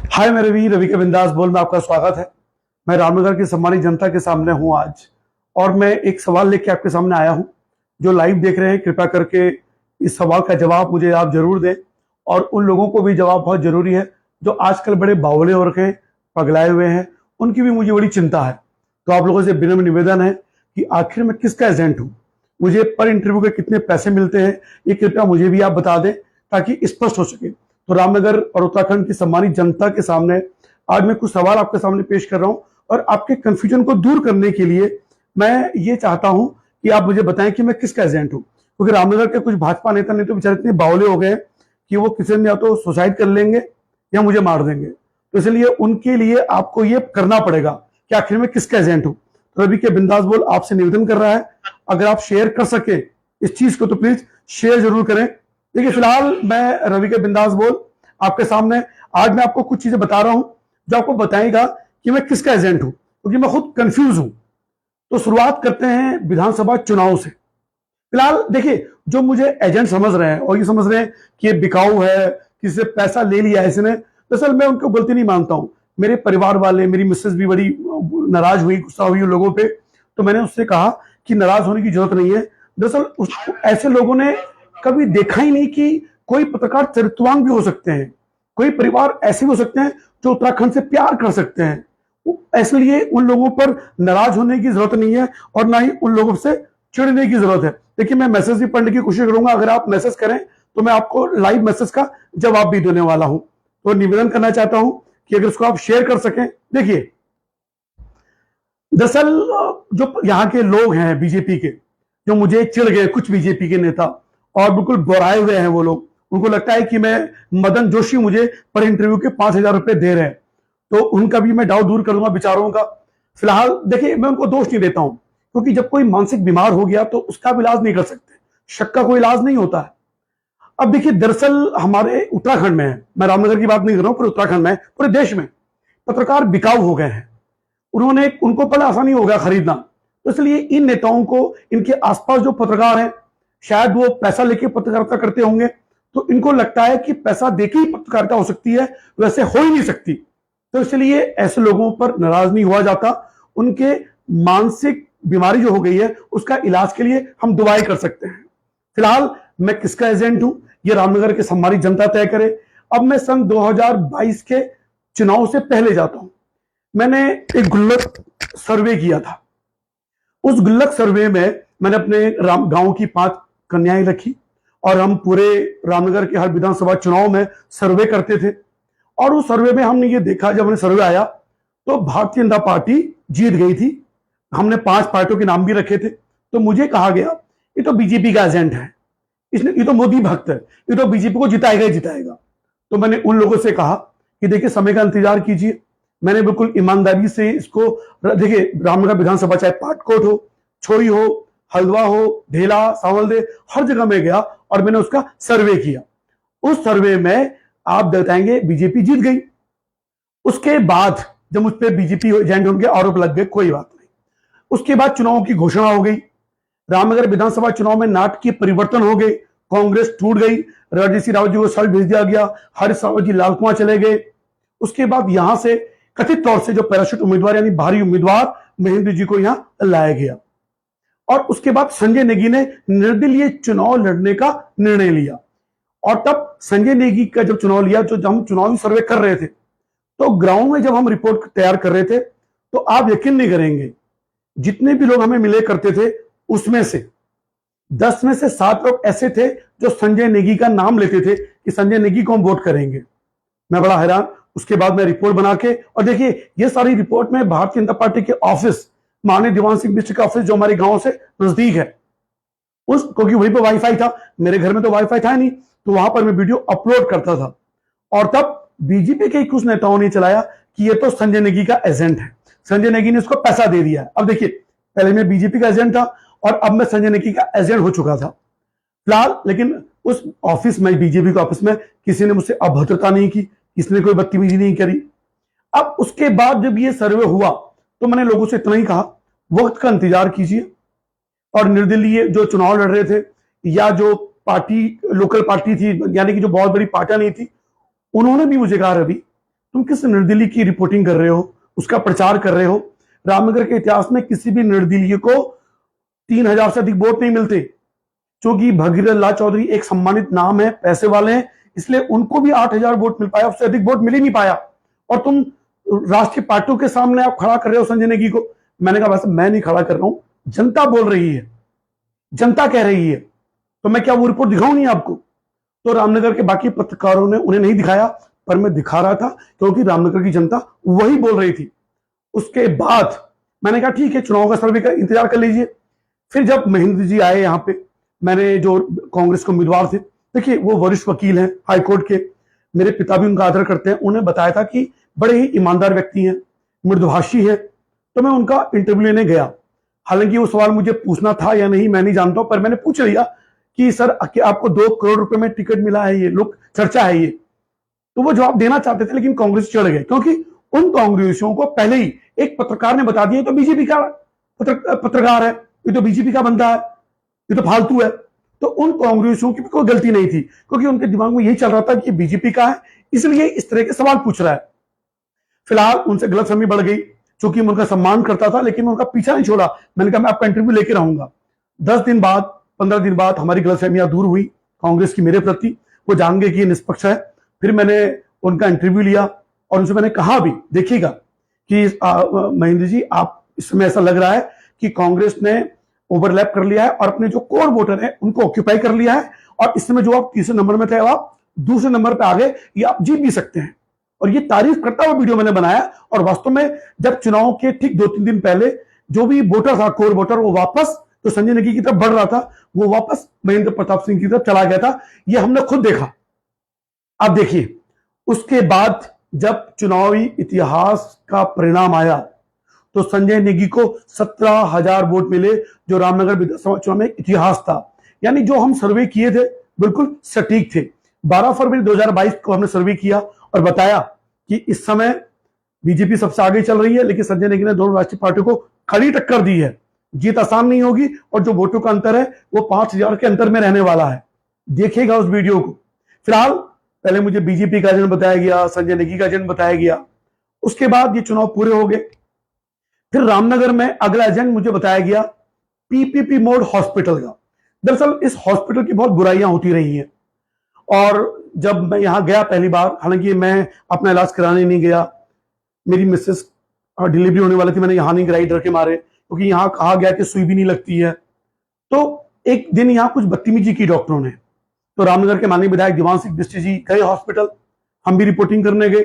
हाय मेरे भी रवि के बिंदास बोल में आपका स्वागत है। मैं रामनगर की सम्मानित जनता के सामने हूं आज, और मैं एक सवाल लेके आपके सामने आया हूं। जो लाइव देख रहे हैं, कृपया करके इस सवाल का जवाब मुझे आप जरूर दें, और उन लोगों को भी जवाब बहुत जरूरी है जो आजकल बड़े बावले हो रखे हैं, पगलाए हुए हैं, उनकी भी मुझे बड़ी चिंता है। तो आप लोगों से विनम्र निवेदन है कि आखिर मैं किसका एजेंट हूँ, मुझे पर इंटरव्यू के कितने पैसे मिलते हैं, ये कृपया मुझे भी आप बता दें ताकि स्पष्ट हो सके। तो रामनगर और उत्तराखंड की सम्मानित जनता के सामने आज मैं कुछ सवाल आपके सामने पेश कर रहा हूं, और आपके कंफ्यूजन को दूर करने के लिए मैं ये चाहता हूं कि आप मुझे बताएं कि मैं किसका एजेंट हूं। क्योंकि रामनगर के कुछ भाजपा नेता ने तो बेचारे इतने बावले हो गए कि वो किसी में या तो सुसाइड कर लेंगे या मुझे मार देंगे। तो इसलिए उनके लिए आपको ये करना पड़ेगा कि आखिर में किसका एजेंट हूं। तो रवि के बिंदास बोल आपसे निवेदन कर रहा है, अगर आप शेयर कर सके इस चीज को तो प्लीज शेयर जरूर करें। देखिए, फिलहाल मैं रवि के बिंदास बोल आपके सामने आज मैं आपको कुछ चीजें बता रहा हूं जो आपको बताएगा कि मैं किसका एजेंट हूं, क्योंकि मैं खुद कंफ्यूज हूं। तो शुरुआत करते हैं विधानसभा चुनाव से। फिलहाल देखिए, जो मुझे एजेंट समझ रहे हैं और ये समझ रहे हैं कि ये बिकाऊ है, किसी से पैसा ले लिया है इसने, दरअसल मैं उनको गलती नहीं मानता हूं। मेरे परिवार वाले, मेरी मिसेज भी बड़ी नाराज हुई, गुस्सा हुई उन लोगों पे। तो मैंने उससे कहा कि नाराज होने की जरूरत नहीं है। दरअसल ऐसे लोगों ने कभी देखा ही नहीं कि कोई पत्रकार चरित्रवान भी हो सकते हैं, कोई परिवार ऐसे भी हो सकते हैं जो उत्तराखंड से प्यार कर सकते हैं। इसलिए उन लोगों पर नाराज होने की जरूरत नहीं है, और ना ही उन लोगों से चिढ़ने की जरूरत है। देखिए, मैं मैसेज भी पढ़ने की कोशिश करूंगा, अगर आप मैसेज करें तो मैं आपको लाइव मैसेज का जवाब भी देने वाला हूं। तो निवेदन करना चाहता हूं कि अगर उसको आप शेयर कर सकें। देखिए, दरअसल जो यहाँ के लोग हैं बीजेपी के, जो मुझे चिढ़ गए कुछ बीजेपी के नेता, और बिल्कुल बोराए हुए हैं वो लोग, उनको लगता है कि मैं मदन जोशी मुझे पर इंटरव्यू के 5,000 रुपए दे रहे हैं, तो उनका भी मैं डाउट दूर करूंगा विचारों का। फिलहाल देखिए, मैं उनको दोष नहीं देता हूं, क्योंकि जब कोई मानसिक बीमार हो गया तो उसका भी इलाज नहीं कर सकते, शक का कोई इलाज नहीं होता है। अब देखिए, दरअसल हमारे उत्तराखंड में है, मैं रामनगर की बात नहीं कर रहा हूं, पूरे उत्तराखंड में, पूरे देश में पत्रकार बिकाऊ हो गए हैं। उनको पहले आसानी हो गया खरीदना, तो इसलिए इन नेताओं को, इनके आसपास जो पत्रकार हैं, शायद वो पैसा लेके पत्रकारिता करते होंगे, तो इनको लगता है कि पैसा देके ही पत्रकारिता हो सकती है, वैसे हो ही नहीं सकती। तो इसलिए ऐसे लोगों पर नाराज नहीं हुआ जाता। उनके मानसिक बीमारी जो हो गई है उसका इलाज के लिए हम दुआएं कर सकते हैं। फिलहाल मैं किसका एजेंट हूं, ये रामनगर के सम्मानित जनता तय करे। अब मैं सन 2022 के चुनाव से पहले जाता हूं। मैंने एक गुल्लक सर्वे किया था। उस गुल्लक सर्वे में मैंने अपने गांव की 5 कन्याएं रखी, और हम पूरे रामनगर के हर विधानसभा चुनाव में सर्वे करते थे। और उस सर्वे में हमने ये देखा, जब हमने सर्वे आया तो भारतीय जनता पार्टी जीत गई थी। हमने 5 पार्टियों के नाम भी रखे थे। तो मुझे कहा गया ये तो बीजेपी का एजेंट है, इसने, ये तो मोदी भक्त है, ये तो बीजेपी को जिताएगा ही जिताएगा। तो मैंने उन लोगों से कहा कि देखिए, समय का इंतजार कीजिए। मैंने बिल्कुल ईमानदारी से इसको, देखिए, रामनगर विधानसभा चाहे पाटकोट हो, छोई हो, हल्द्वा हो, ढेला, सांवलदे, हर जगह में गया और मैंने उसका सर्वे किया। उस सर्वे में आप बताएंगे बीजेपी जीत गई। उसके बाद जब मुझ पर बीजेपी एजेंट होने के आरोप लग गए, कोई बात नहीं। उसके बाद चुनाव की घोषणा हो गई। रामनगर विधानसभा चुनाव में नाटकीय परिवर्तन हो गए, कांग्रेस टूट गई, राजेश रावत जी को सल्ट भेज दिया गया, हरीश रावत जी लाल कुआं चले गए। उसके बाद यहां से कथित तौर से जो पैराशूट उम्मीदवार यानी भारी उम्मीदवार महेंद्र जी को यहां लाया गया, और उसके बाद संजय नेगी ने निर्दलीय चुनाव लड़ने का निर्णय लिया। और तब संजय नेगी का जब चुनाव लिया, जो हम चुनावी सर्वे कर रहे थे, तो ग्राउंड में जब हम रिपोर्ट तैयार कर रहे थे, तो आप यकीन नहीं करेंगे, जितने भी लोग हमें मिले करते थे उसमें से 10 में से 7 लोग ऐसे थे जो संजय नेगी का नाम लेते थे कि संजय नेगी को हम वोट करेंगे। मैं बड़ा हैरान। उसके बाद मैं रिपोर्ट बना के, और देखिए, ये सारी रिपोर्ट में भारतीय जनता पार्टी के ऑफिस, माननीय दीवान सिंह बिष्ट का ऑफिस जो हमारे गांव से नजदीक है, उस, क्योंकि वहीं पर वाईफाई था, मेरे घर में तो वाईफाई था नहीं, तो वहां पर मैं वीडियो अपलोड करता था। और तब बीजेपी के कुछ नेताओं ने चलाया कि ये तो संजय नेगी का एजेंट है, संजय नेगी ने इसको पैसा दे दिया। अब देखिए, पहले मैं बीजेपी का एजेंट था और अब मैं संजय नेगी का एजेंट हो चुका था फिलहाल। लेकिन उस ऑफिस में, बीजेपी के ऑफिस में, किसी ने मुझसे अभद्रता नहीं की, किसी ने कोई बदतमीजी नहीं करी। अब उसके बाद जब ये सर्वे हुआ तो मैंने लोगों से इतना ही कहा, वक्त का इंतजार कीजिए, और निर्दलीय जो चुनाव लड़ रहे थे, या जो पार्टी, लोकल पार्टी थी, यानी कि जो बहुत बड़ी पार्टियां नहीं थी, उन्होंने भी मुझे कहा, रवि तुम किस निर्दलीय की रिपोर्टिंग कर रहे हो, उसका प्रचार कर रहे हो। रामनगर के इतिहास में किसी भी निर्दलीय को 3,000 से अधिक वोट नहीं मिलते, क्योंकि भगीरथ लाल चौधरी एक सम्मानित नाम है, पैसे वाले हैं, इसलिए उनको भी 8,000 वोट मिल पाया, उससे अधिक वोट मिल ही नहीं पाया। और तुम राष्ट्रीय पार्टियों के सामने आप खड़ा कर रहे हो संजय नेगी को। मैंने कहा वैसे मैं नहीं खड़ा कर रहा हूं, जनता बोल रही है, जनता कह रही है, तो मैं क्या वो रिपोर्ट दिखाऊं नहीं आपको। तो रामनगर के बाकी पत्रकारों ने उन्हें नहीं दिखाया, पर मैं दिखा रहा था, क्योंकि रामनगर की जनता वही बोल रही थी। उसके बाद मैंने कहा ठीक है, चुनाव का सर्वे का इंतजार कर लीजिए। फिर जब महेंद्र जी आए यहाँ पे, मैंने जो कांग्रेस के उम्मीदवार थे, देखिए वो वरिष्ठ वकील हैं हाईकोर्ट के, मेरे पिता भी उनका आदर करते हैं, उन्हें बताया था कि बड़े ही ईमानदार व्यक्ति हैं, मृदुभाषी है, तो मैं उनका इंटरव्यू लेने गया। हालांकि वो सवाल मुझे पूछना था या नहीं मैं नहीं जानता हूं, पर मैंने पूछ लिया कि सर आपको 2 करोड़ रुपए में टिकट मिला है, ये लोग चर्चा है ये। तो वो जवाब देना चाहते थे, लेकिन कांग्रेस चढ़ गए, क्योंकि उन कांग्रेसियों को पहले ही एक पत्रकार ने बता दिया तो बीजेपी का पत्रकार है, ये तो बीजेपी का बंदा है, ये तो फालतू है। तो उन कांग्रेसियों की भी कोई गलती नहीं थी, क्योंकि उनके दिमाग में यही चल रहा था कि बीजेपी का है, इसलिए इस तरह के सवाल पूछ रहा है। फिलहाल उनसे गलतफहमी बढ़ गई, चूंकि मैं उनका सम्मान करता था, लेकिन मैं उनका पीछा नहीं छोड़ा। मैंने कहा मैं आपका इंटरव्यू लेके रहूंगा। 10 दिन बाद 15 दिन बाद हमारी गलतफहमियां दूर हुई कांग्रेस की मेरे प्रति, वो जान गए कि ये निष्पक्ष है। फिर मैंने उनका इंटरव्यू लिया और उनसे मैंने कहा भी, देखिएगा कि महेंद्र जी, आप इस समय ऐसा लग रहा है कि कांग्रेस ने ओवरलैप कर लिया है और अपने जो कोर वोटर है उनको ऑक्यूपाई कर लिया है, और इस समय जो आप तीसरे नंबर में थे आप दूसरे नंबर पे आ गए, ये आप जीत भी सकते हैं। और ये तारीफ करता हुआ वीडियो मैंने बनाया। और वास्तव में जब चुनाव के ठीक 2-3 दिन पहले जो भी वोटर था, कोर वोटर, वो वापस तो संजय नेगी की तरफ बढ़ रहा था, वो वापस महेंद्र प्रताप सिंह की तरफ चला गया था। ये हमने खुद देखा। आप देखिए, उसके बाद जब चुनावी इतिहास का परिणाम आया तो संजय नेगी को 17,000 वोट मिले, जो रामनगर विधानसभा चुनाव में इतिहास था। यानी जो हम सर्वे किए थे बिल्कुल सटीक थे। 12 फरवरी 2022 को हमने सर्वे किया और बताया कि इस समय बीजेपी सबसे आगे चल रही है, लेकिन संजय नेगी ने दोनों राष्ट्रीय पार्टियों को खड़ी टक्कर दी है। जीत आसान नहीं होगी, और जो वोटों का अंतर है वो 5,000 के अंतर में रहने वाला है। देखिएगा उस वीडियो को। फिलहाल पहले मुझे बीजेपी का एजेंट बताया गया, संजय नेगी का एजेंट बताया गया। उसके बाद ये चुनाव पूरे हो गए। फिर रामनगर में अगला एजेंट मुझे बताया गया पीपीपी मोड हॉस्पिटल का। दरअसल इस हॉस्पिटल की बहुत बुराइयां होती रही हैं, और जब मैं यहां गया पहली बार, हालांकि मैं अपना इलाज कराने नहीं गया, मेरी मिसेस डिलीवरी होने वाली थी, मैंने यहां नहीं कराई डर के मारे, क्योंकि यहां कहा गया कि सुई भी नहीं लगती है। तो एक दिन यहां कुछ बदतमीजी की डॉक्टरों ने, तो रामनगर के माननीय विधायक दीवान सिंह बिष्ट जी गए हॉस्पिटल, हम भी रिपोर्टिंग करने गए।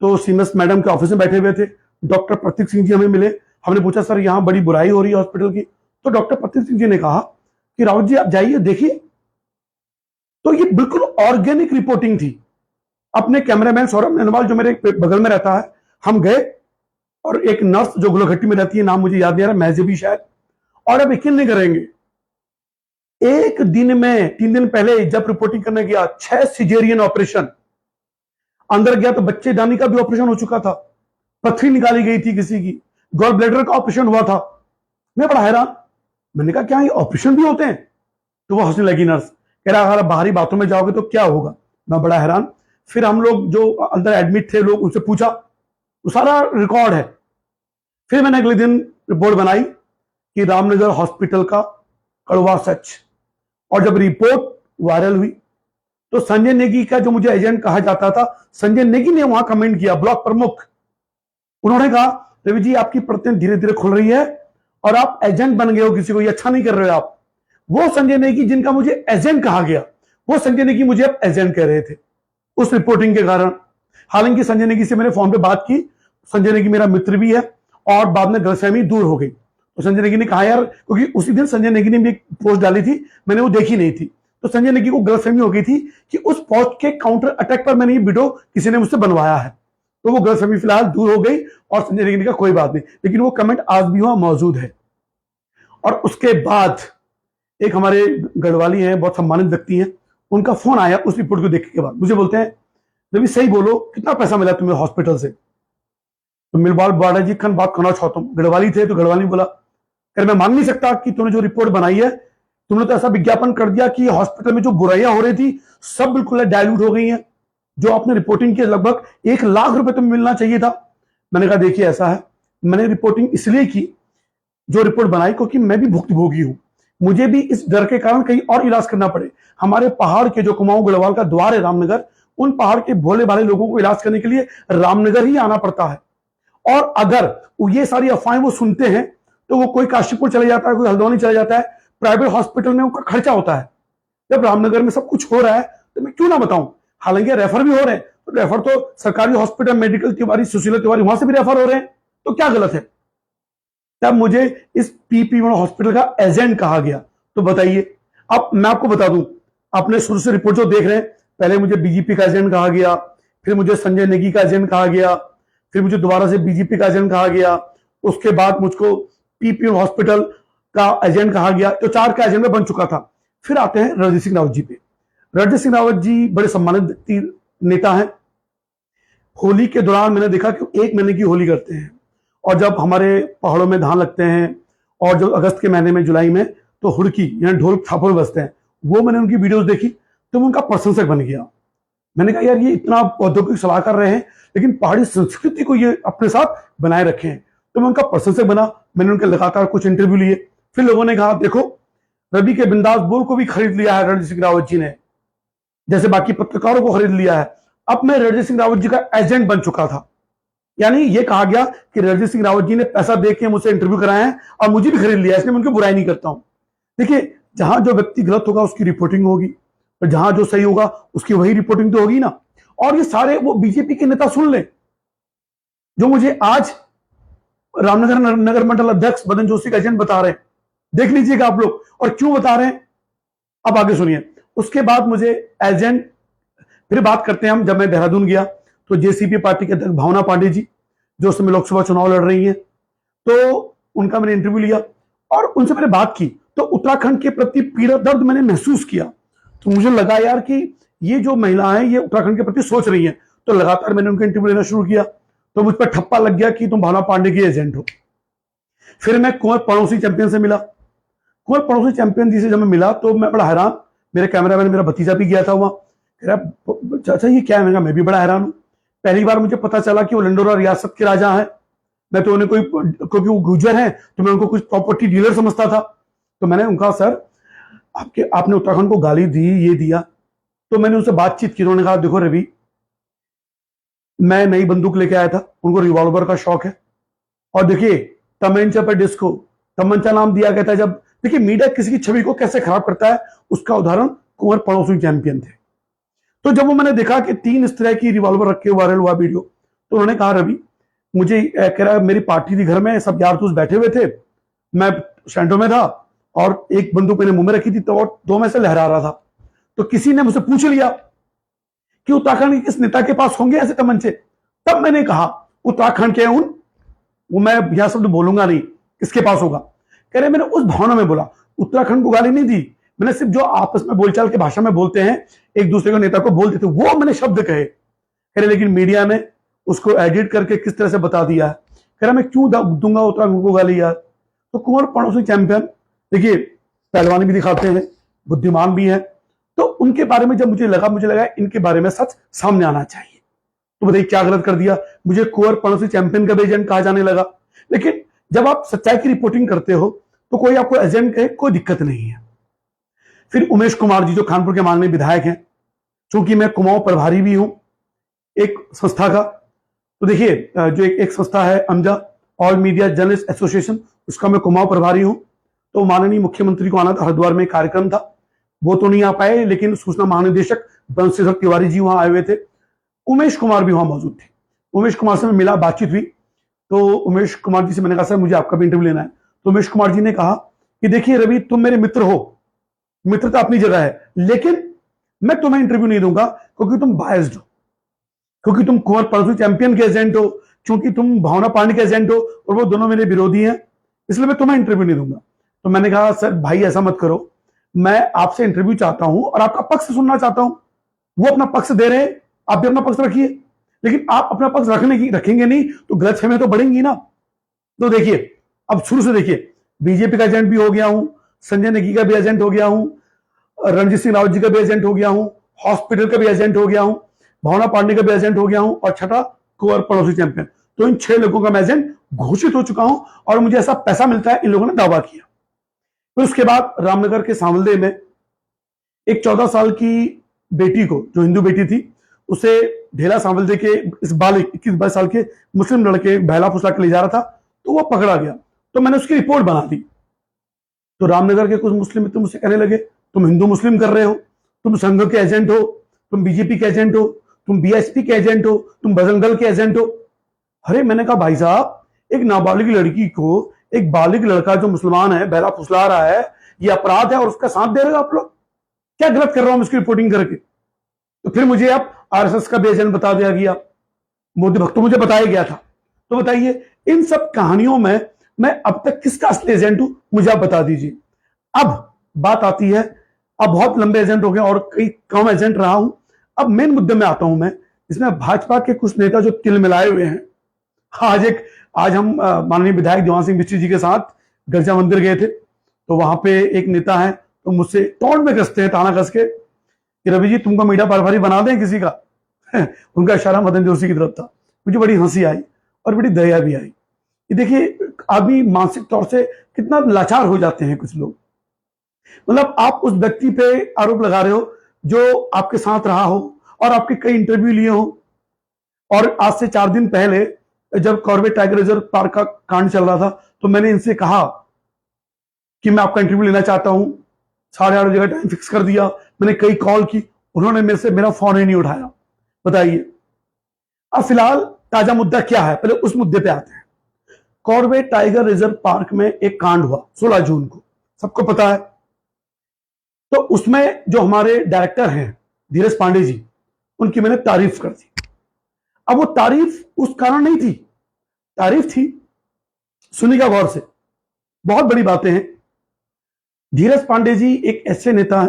तो सीएमएस मैडम के ऑफिस में बैठे हुए थे, डॉक्टर प्रतीक सिंह जी हमें मिले। हमने पूछा सर यहाँ बड़ी बुराई हो रही है हॉस्पिटल की। तो डॉक्टर प्रतीक सिंह जी ने कहा कि रावत जी आप जाइए देखिए। तो ये बिल्कुल ऑर्गेनिक रिपोर्टिंग थी। अपने कैमरामैन सौरभ ननवाल जो मेरे बगल में रहता है, हम गए, और एक नर्स जो गुलघट्टी में रहती है, नाम मुझे याद नहीं आ रहा, महजबी शायद, और अब यकीन नहीं करेंगे, एक दिन में 3 दिन पहले जब रिपोर्टिंग करने गया 6 सिजेरियन ऑपरेशन, अंदर गया तो बच्चे दानी का भी ऑपरेशन हो चुका था, पथरी निकाली गई थी किसी की, गॉल ब्लैडर का ऑपरेशन हुआ था। मैं बड़ा हैरान, मैंने कहा क्या ये ऑपरेशन भी होते हैं? तो वो हंसने लगी नर्स, कह रहा अगर बाहरी बातों में जाओगे तो क्या होगा। मैं बड़ा हैरान। फिर हम लोग जो अंदर एडमिट थे लोग, उनसे पूछा, वो सारा रिकॉर्ड है। फिर मैंने अगले दिन रिपोर्ट बनाई कि रामनगर हॉस्पिटल का कड़वा सच। और जब रिपोर्ट वायरल हुई तो संजय नेगी का जो मुझे एजेंट कहा जाता था, संजय नेगी ने वहां कमेंट किया, ब्लॉक प्रमुख। उन्होंने कहा रवि जी आपकी प्रतिदिन धीरे धीरे खुल रही है और आप एजेंट बन गए हो किसी को, ये अच्छा नहीं कर रहे हो आप। वो संजय नेगी जिनका मुझे एजेंट कहा गया, वो संजय नेगी मुझे अब एजेंट कह रहे थे उस रिपोर्टिंग के कारण। हालांकि संजय नेगी से मैंने फोन पे बात की, संजय नेगी मेरा मित्र भी है, और बाद में गलतफहमी दूर हो गई। तो संजय नेगी ने कहा यार, क्योंकि उसी दिन संजय नेगी ने भी एक पोस्ट डाली थी, मैंने वो देखी नहीं थी, तो संजय नेगी को गलतफहमी हो गई थी कि उस पोस्ट के काउंटर अटैक पर मैंने ये वीडियो किसी ने मुझसे बनवाया है। तो वो गलतफहमी फिलहाल दूर हो गई, और संजय नेगी ने कहा कोई बात नहीं, लेकिन वो कमेंट आज भी वहां मौजूद है। और उसके बाद एक हमारे गढ़वाली हैं, बहुत सम्मानित व्यक्ति हैं, उनका फोन आया उस रिपोर्ट को देखने के बाद, मुझे बोलते हैं रवि सही बोलो कितना पैसा मिला तुम्हें हॉस्पिटल से। तो मिलबाल बाड़ा जी खन बात करना चाहता हूं, गढ़वाली थे, तो गढ़वाली बोला मैं मान नहीं सकता कि तुमने जो रिपोर्ट बनाई है, तुमने तो ऐसा विज्ञापन कर दिया कि हॉस्पिटल में जो बुराइयां हो रही थी सब बिल्कुल डायल्यूट हो गई हैं। जो आपने रिपोर्टिंग की लगभग 1 लाख रुपए तो मिलना चाहिए था। मैंने कहा देखिए ऐसा है, मैंने रिपोर्टिंग इसलिए की, जो रिपोर्ट बनाई, क्योंकि मैं भी भुक्तभोगी हूं, मुझे भी इस डर के कारण कहीं और इलाज करना पड़े। हमारे पहाड़ के जो कुमाऊं गढ़वाल का द्वार है रामनगर, उन पहाड़ के भोले भाले लोगों को इलाज करने के लिए रामनगर ही आना पड़ता है। और अगर ये सारी अफवाहें वो सुनते हैं तो वो कोई काशीपुर चले जाता है, कोई हल्द्वानी चला जाता है, प्राइवेट हॉस्पिटल में उनका खर्चा होता है। जब रामनगर में सब कुछ हो रहा है तो मैं क्यों ना बताऊं। हालांकि रेफर भी हो रहे हैं, तो रेफर तो सरकारी हॉस्पिटल मेडिकल तिवारी, सुशीला तिवारी, वहां से भी रेफर हो रहे हैं, तो क्या गलत है। तब मुझे इस पीपी हॉस्पिटल का एजेंट कहा गया। तो बताइए, अब मैं आपको बता दूं, आपने शुरू से रिपोर्ट जो देख रहे हैं, पहले मुझे बीजेपी का एजेंट कहा गया, फिर मुझे संजय नेगी का एजेंट कहा गया, फिर मुझे दोबारा से बीजेपी का एजेंट कहा गया, उसके बाद मुझको पीपी हॉस्पिटल का एजेंट कहा गया। तो 4 का एजेंट में बन चुका था। फिर आते हैं रणजीत सिंह रावत जी पे। रणजीत सिंह रावत जी बड़े सम्मानित व्यक्ति, नेता हैं। होली के दौरान मैंने देखा कि 1 महीने की होली करते हैं, और जब हमारे पहाड़ों में धान लगते हैं, और जब अगस्त के महीने में, जुलाई में, तो हुड़की यानी ढोल छापों में बजते हैं, वो मैंने उनकी वीडियोस देखी तो मैं उनका प्रशंसक बन गया। मैंने कहा यार, ये इतना औद्योगिक सलाह कर रहे हैं, लेकिन पहाड़ी संस्कृति को ये अपने साथ बनाए रखे हैं। तो मैं उनका प्रशंसक बना। मैंने उनके लगातार कुछ इंटरव्यू लिए। फिर लोगों ने कहा देखो, रवि के बिंदास बोल को भी खरीद लिया है रणजीत सिंह रावत जी ने, जैसे बाकी पत्रकारों को खरीद लिया है। अब मैं रणजीत सिंह रावत जी का एजेंट बन चुका था। यानी ये कहा गया कि रणजीत सिंह रावत जी ने पैसा दे के मुझसे इंटरव्यू कराया है और मुझे भी खरीद लिया, इसलिए मैं उनकी बुराई नहीं करता हूं। देखिए, जहां जो व्यक्ति गलत होगा उसकी रिपोर्टिंग होगी, और जहां जो सही होगा उसकी वही रिपोर्टिंग तो होगी ना। और ये सारे वो बीजेपी के नेता सुन ले, जो मुझे आज रामनगर नगर मंडल अध्यक्ष मदन जोशी का एजेंट बता रहे हैं। देख लीजिएगा आप लोग, और क्यों बता रहे हैं अब आगे सुनिए। उसके बाद मुझे एजेंट, फिर बात करते हैं हम, जब मैं देहरादून गया तो जेसीपी पार्टी के अध्यक्ष भावना पांडे जी, जो उस समय लोकसभा चुनाव लड़ रही हैं, तो उनका मैंने इंटरव्यू लिया और उनसे मैंने बात की। तो उत्तराखंड के प्रति पीड़ा, दर्द मैंने महसूस किया। तो मुझे लगा यार कि ये जो महिलाएं ये उत्तराखंड के प्रति सोच रही हैं। तो लगातार मैंने उनका इंटरव्यू लेना शुरू किया। तो मुझ पर ठप्पा लग गया कि तुम भावना पांडे की एजेंट हो। फिर मैं कुंवर पड़ोसी चैंपियन से मिला। कुंवर पड़ोसी चैंपियन जी से जब मैं मिला तो मैं बड़ा हैरान, मेरे कैमरामैन, मेरा भतीजा भी गया था वहां, कह रहा चाचा ये क्या है। मैं भी बड़ा हैरान हूं। पहली बार मुझे पता चला कि वो लंडोरा रियासत के राजा हैं। मैं तो उन्हें कोई, क्योंकि वो गुर्जर हैं तो मैं उनको कुछ प्रॉपर्टी डीलर समझता था। तो मैंने उनका, सर आपने उत्तराखंड को गाली दी, ये दिया। तो मैंने उनसे बातचीत की। उन्होंने कहा देखो रवि, मैं नई बंदूक लेके आया था, उनको रिवॉल्वर का शौक है। और देखिए, तमंचा पर डिस्को, तमंचा नाम दिया गया था जब। देखिए, मीडिया किसी की छवि को कैसे खराब करता है, उसका उदाहरण कुंवर पड़ोसी चैंपियन थे। तो जब वो मैंने देखा कि 3 इस तरह की रिवॉल्वर रखे वायरल हुआ वीडियो, तो उन्होंने कहा रवि, मुझे कह रहा मेरी पार्टी थी घर में, सब यार दोस्त बैठे हुए थे, मैं शैंडो में था और एक बंदूक मैंने मुंह में रखी थी, तो और 2 में से लहरा रहा था। तो किसी ने मुझसे पूछ लिया कि उत्तराखंड के किस नेता के पास होंगे ऐसे तमंचे। तब मैंने कहा उत्तराखंड के वो मैं यह शब्द बोलूंगा नहीं, किसके पास होगा। कह रहे मैंने उस भावना में बोला, उत्तराखंड को गाली नहीं दी। मैंने सिर्फ जो आपस में बोलचाल की भाषा में बोलते हैं, एक दूसरे को नेता को बोल देते, वो मैंने शब्द कहे। कह रहे लेकिन मीडिया ने उसको एडिट करके किस तरह से बता दिया है। कह रहा मैं क्यों दूंगा उत्तराखंड को गाली यार। तो कुंवर पड़ोसी चैंपियन, देखिए पहलवानी भी दिखाते हैं, बुद्धिमान भी है। तो उनके बारे में जब मुझे लगा इनके बारे में सच सामने आना चाहिए। तो बताइए क्या गलत कर दिया। मुझे कुंवर पड़ोसी चैंपियन का भी एजेंट कहा जाने लगा। लेकिन जब आप सच्चाई की रिपोर्टिंग करते हो तो कोई आपको एजेंट कहे, कोई दिक्कत नहीं है। फिर उमेश कुमार जी, जो कानपुर के माननीय विधायक हैं, चूंकि मैं कुमाऊं प्रभारी भी हूं एक संस्था का। तो देखिए, जो एक संस्था है अमजा, ऑल मीडिया जर्नलिस्ट एसोसिएशन, उसका मैं कुमाऊं प्रभारी हूं। तो माननीय मुख्यमंत्री को आना था, हरिद्वार में कार्यक्रम था, वो तो नहीं आ पाए, लेकिन सूचना महानिदेशक बंशीधर तिवारी जी वहां आए हुए थे। उमेश कुमार भी वहां मौजूद थे। उमेश कुमार से मैं मिला, बातचीत हुई। तो उमेश कुमार जी से मैंने कहा सर मुझे आपका भी इंटरव्यू लेना है। तो उमेश कुमार जी ने कहा कि देखिए रवि, तुम मेरे मित्र हो, मित्रता अपनी जगह है, लेकिन मैं तुम्हें इंटरव्यू नहीं दूंगा क्योंकि तुम बायस्ड हो, क्योंकि तुम कुंवर पड़ोसी चैंपियन के एजेंट हो, क्योंकि तुम भावना पांडे के एजेंट हो और वो दोनों मेरे विरोधी हैं, इसलिए मैं तुम्हें इंटरव्यू नहीं दूंगा। तो मैंने कहा सर भाई ऐसा मत करो, मैं आपसे इंटरव्यू चाहता हूं और आपका पक्ष सुनना चाहता हूं। वो अपना पक्ष दे रहे हैं, आप भी अपना पक्ष रखिए, लेकिन आप अपना पक्ष रखेंगे नहीं तो गलतफहमियां तो बढ़ेंगी ना। तो देखिए, अब शुरू से देखिए, बीजेपी का एजेंट भी हो गया हूं, संजय नेगी का भी एजेंट हो गया हूं, रणजीत सिंह रावत जी का भी एजेंट हो गया हूं, हॉस्पिटल का भी एजेंट हो गया हूं, भावना पांडे का भी एजेंट हो गया हूं और छठा कुंवर पड़ोसी चैंपियन। तो इन 6 लोगों का मैं एजेंट घोषित हो चुका हूं और मुझे ऐसा पैसा मिलता है, इन लोगों ने दावा किया। फिर उसके बाद रामनगर के सांवलदे में एक 14 साल की बेटी को, जो हिंदू बेटी थी, उसे ढेला सांवलदे के इस बालिग 21-22 साल के मुस्लिम लड़के बहला फुसला के ले जा रहा था, तो वो पकड़ा गया। तो मैंने उसकी रिपोर्ट बना दी। तो रामनगर के कुछ मुस्लिम मित्र मुझसे कहने लगे, तुम हिंदू मुस्लिम कर रहे हो, तुम संघ के एजेंट हो, तुम बीजेपी के एजेंट हो, तुम बीएसपी के एजेंट हो, तुम बजरंग दल के एजेंट हो। अरे मैंने कहा भाई साहब, एक नाबालिग लड़की को एक बालिग लड़का जो मुसलमान है बहला फुसला रहा है, ये अपराध है और उसका साथ दे रहे हो आप लोग? क्या गलत कर रहा हूं इसकी रिपोर्टिंग करके? तो फिर मुझे अब आरएसएस का भी एजेंट बता दिया गया, मोदी भक्त मुझे बताया गया था। तो बताइए, इन सब कहानियों में मैं अब तक किसका असली एजेंट हूं, मुझे आप बता दीजिए। अब बात आती है, अब बहुत लंबे एजेंट हो गए और कई कम एजेंट रहा हूं। अब मेन मुद्दे में आता हूं मैं, इसमें भाजपा के कुछ नेता जो तिल मिलाए हुए हैं। आज हम माननीय विधायक दीवान सिंह बिस्ट्री जी के साथ गिरजा मंदिर गए थे। तो वहां पे एक नेता है, तो मुझसे टोन में कसते हैं, ताना कस के कि रवि जी तुमको मीडिया प्रभारी बना दें किसी का। उनका इशारा मदन जोशी की तरफ था। मुझे बड़ी हंसी आई और बड़ी दया भी आई। ये देखिए, आदमी मानसिक तौर से कितना लाचार हो जाते हैं कुछ लोग। मतलब आप उस व्यक्ति पे आरोप लगा रहे हो जो आपके साथ रहा हो और आपके कई इंटरव्यू लिए हो। और आज से 4 दिन पहले जब कॉर्बेट टाइगर रिजर्व पार्क का कांड चल रहा था, तो मैंने इनसे कहा कि मैं आपका इंटरव्यू लेना चाहता हूं। 8:30 बजे का टाइम फिक्स कर दिया। मैंने कई कॉल की, उन्होंने मेरे से मेरा फोन ही नहीं उठाया। बताइए, अब फिलहाल ताजा मुद्दा क्या है, पहले उस मुद्दे पे आते हैं। कॉर्बेट टाइगर रिजर्व पार्क में एक कांड हुआ 16 जून को, सबको पता है। तो उसमें जो हमारे डायरेक्टर हैं धीरज पांडे जी, उनकी मैंने तारीफ कर दी। अब वो तारीफ उस कारण नहीं थी, तारीफ थी, सुनिएगा गौर से, बहुत बड़ी बातें हैं। धीरज पांडे जी एक ऐसे नेता,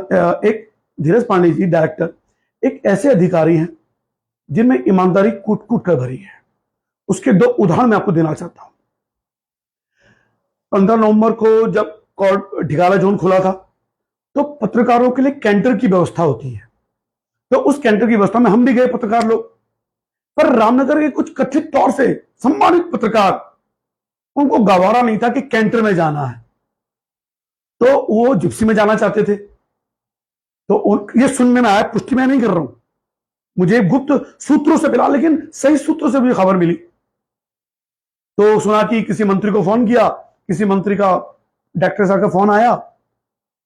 एक धीरज पांडे जी डायरेक्टर एक ऐसे अधिकारी हैं जिनमें ईमानदारी कूट कूट कर भरी है। उसके 2 उदाहरण मैं आपको देना चाहता हूं। 15 नवंबर को जब ढिगाला जोन खुला था, तो पत्रकारों के लिए कैंटर की व्यवस्था होती है। तो उस कैंटर की व्यवस्था में हम भी गए, पत्रकार लोग। पर रामनगर के कुछ कथित तौर से सम्मानित पत्रकार, उनको गवारा नहीं था कि कैंटर में जाना है, तो वो जिप्सी में जाना चाहते थे। तो ये सुनने में आया, पुष्टि मैं नहीं कर रहा हूं, मुझे गुप्त सूत्रों से मिला, लेकिन सही सूत्रों से मुझे खबर मिली। तो सुना कि किसी मंत्री को फोन किया, किसी मंत्री का डॉक्टर साहब का फोन आया,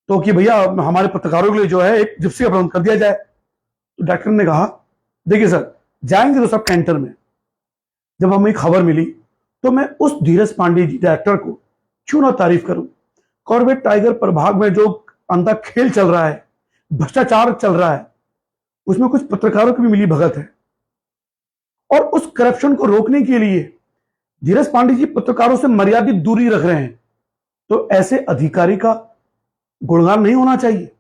तो कि भैया हमारे पत्रकारों के लिए जो है एक जिप्सी का प्रबंध कर दिया जाए। तो डॉक्टर ने कहा, देखिए सर, जाएंगे तो सब कैंटर में। जब हमें खबर मिली, तो मैं उस धीरज पांडे जी डायरेक्टर को क्यों ना तारीफ करूं। कॉर्बेट टाइगर प्रभाग में जो अंधा खेल चल रहा है, भ्रष्टाचार चल रहा है, उसमें कुछ पत्रकारों की भी मिली भगत है। और उस करप्शन को रोकने के लिए धीरज पांडे जी पत्रकारों से मर्यादित दूरी रख रहे हैं। तो ऐसे अधिकारी का गुणगान नहीं होना चाहिए।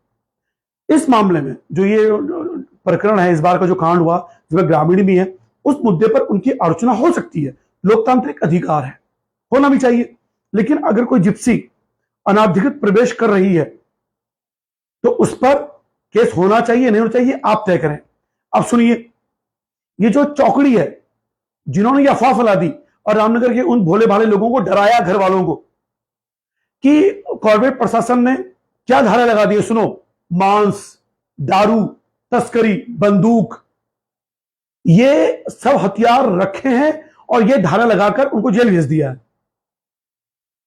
इस मामले में जो ये प्रकरण है, इस बार का जो कांड हुआ, जिसमें ग्रामीण भी है, उस मुद्दे पर उनकी आलोचना हो सकती है, लोकतांत्रिक अधिकार है, होना भी चाहिए। लेकिन अगर कोई जिप्सी अनाधिकृत प्रवेश कर रही है, तो उस पर केस होना चाहिए, नहीं होना चाहिए, आप तय करें। अब सुनिए, ये जो चौकड़ी है, जिन्होंने ये अफवाह फैला दी और रामनगर के उन भोले भाले लोगों को डराया, घर वालों को, कि कॉर्पोरेट प्रशासन ने क्या धारा लगा दी है, सुनो, मांस, दारू तस्करी, बंदूक, ये सब हथियार रखे हैं और ये धारा लगाकर उनको जेल भेज दिया है।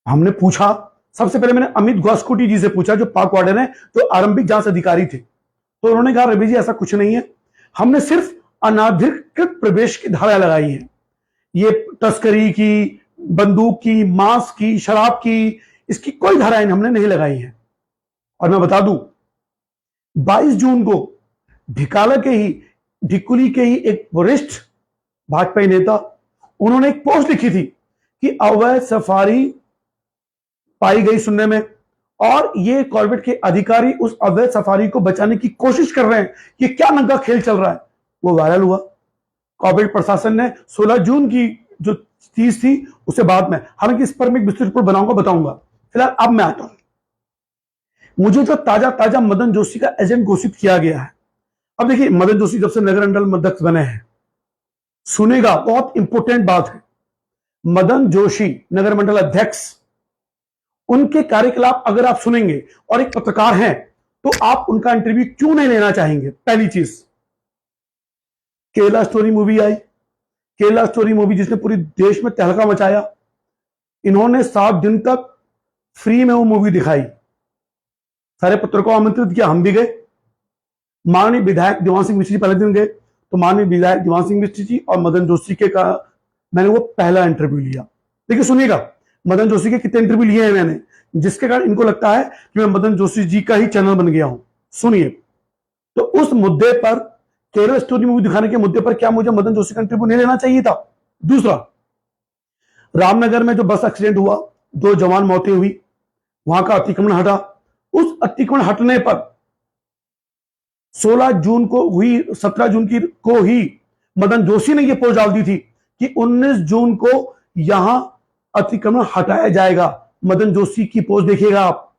हमने पूछा, सबसे पहले मैंने अमित गुआस्कुटी जी से पूछा, जो पाक वार्डन है, जो आरंभिक जांच अधिकारी थे। तो उन्होंने कहा, रवि जी ऐसा कुछ नहीं है, हमने सिर्फ अनाधिकृत प्रवेश की धारा लगाई है। ये तस्करी की, बंदूक की, मांस की, शराब की, इसकी कोई धाराएं हमने नहीं लगाई है। और मैं बता दूं, 22 जून को ढिकुली के ही एक वरिष्ठ भाजपा नेता, उन्होंने एक पोस्ट लिखी थी कि अवैध सफारी पाई गई सुनने में, और ये कॉर्बेट के अधिकारी उस अवैध सफारी को बचाने की कोशिश कर रहे हैं। ये क्या नंगा खेल चल रहा है, वो वायरल हुआ। कॉर्बेट प्रशासन ने 16 जून की जो चीज थी उसे बाद में, हालांकि इस पर मैं एक विस्तृत रिपोर्ट बनाऊंगा, बताऊंगा। फिलहाल अब मैं आता हूं, मुझे जो ताजा मदन जोशी का एजेंट घोषित किया गया है, अब देखिए, मदन जोशी जब से नगर मंडल अध्यक्ष बने हैं, सुनेगा, बहुत इंपॉर्टेंट बात है, मदन जोशी नगर मंडल अध्यक्ष, उनके कार्यकलाप अगर आप सुनेंगे और एक पत्रकार हैं, तो आप उनका इंटरव्यू क्यों नहीं लेना चाहेंगे? पहली चीज, केरला स्टोरी मूवी आई, केरला स्टोरी मूवी जिसने पूरी देश में तहलका मचाया, इन्होंने 7 दिन तक फ्री में वो मूवी दिखाई, सारे पत्रकारों को आमंत्रित किया, हम भी गए। माननीय विधायक दीवान सिंह मिश्र जी पहले दिन गए, तो माननीय विधायक दीवान सिंह मिश्र जी और मदन जोशी के का मैंने वो पहला इंटरव्यू लिया। देखिए सुनिएगा, मदन जोशी के कितने इंटरव्यू लिए हैं मैंने, जिसके कारण इनको लगता है कि मैं मदन जोशी जी का ही चैनल बन गया हूं। सुनिए, तो उस मुद्दे पर, केरल स्टोरी मूवी दिखाने के मुद्दे पर क्या मुझे मदन जोशी का इंटरव्यू नहीं लेना चाहिए था? दूसरा, रामनगर में जो बस एक्सीडेंट हुआ, 2 जवान मौतें हुई, वहां का अतिक्रमण हटा, उस अतिक्रमण हटने पर 16 जून को हुई, 17 जून की को ही मदन जोशी ने यह पोस्ट डाल दी थी कि 19 जून को यहां अतिक्रमण हटाया जाएगा। मदन जोशी की पोस्ट देखिएगा आप।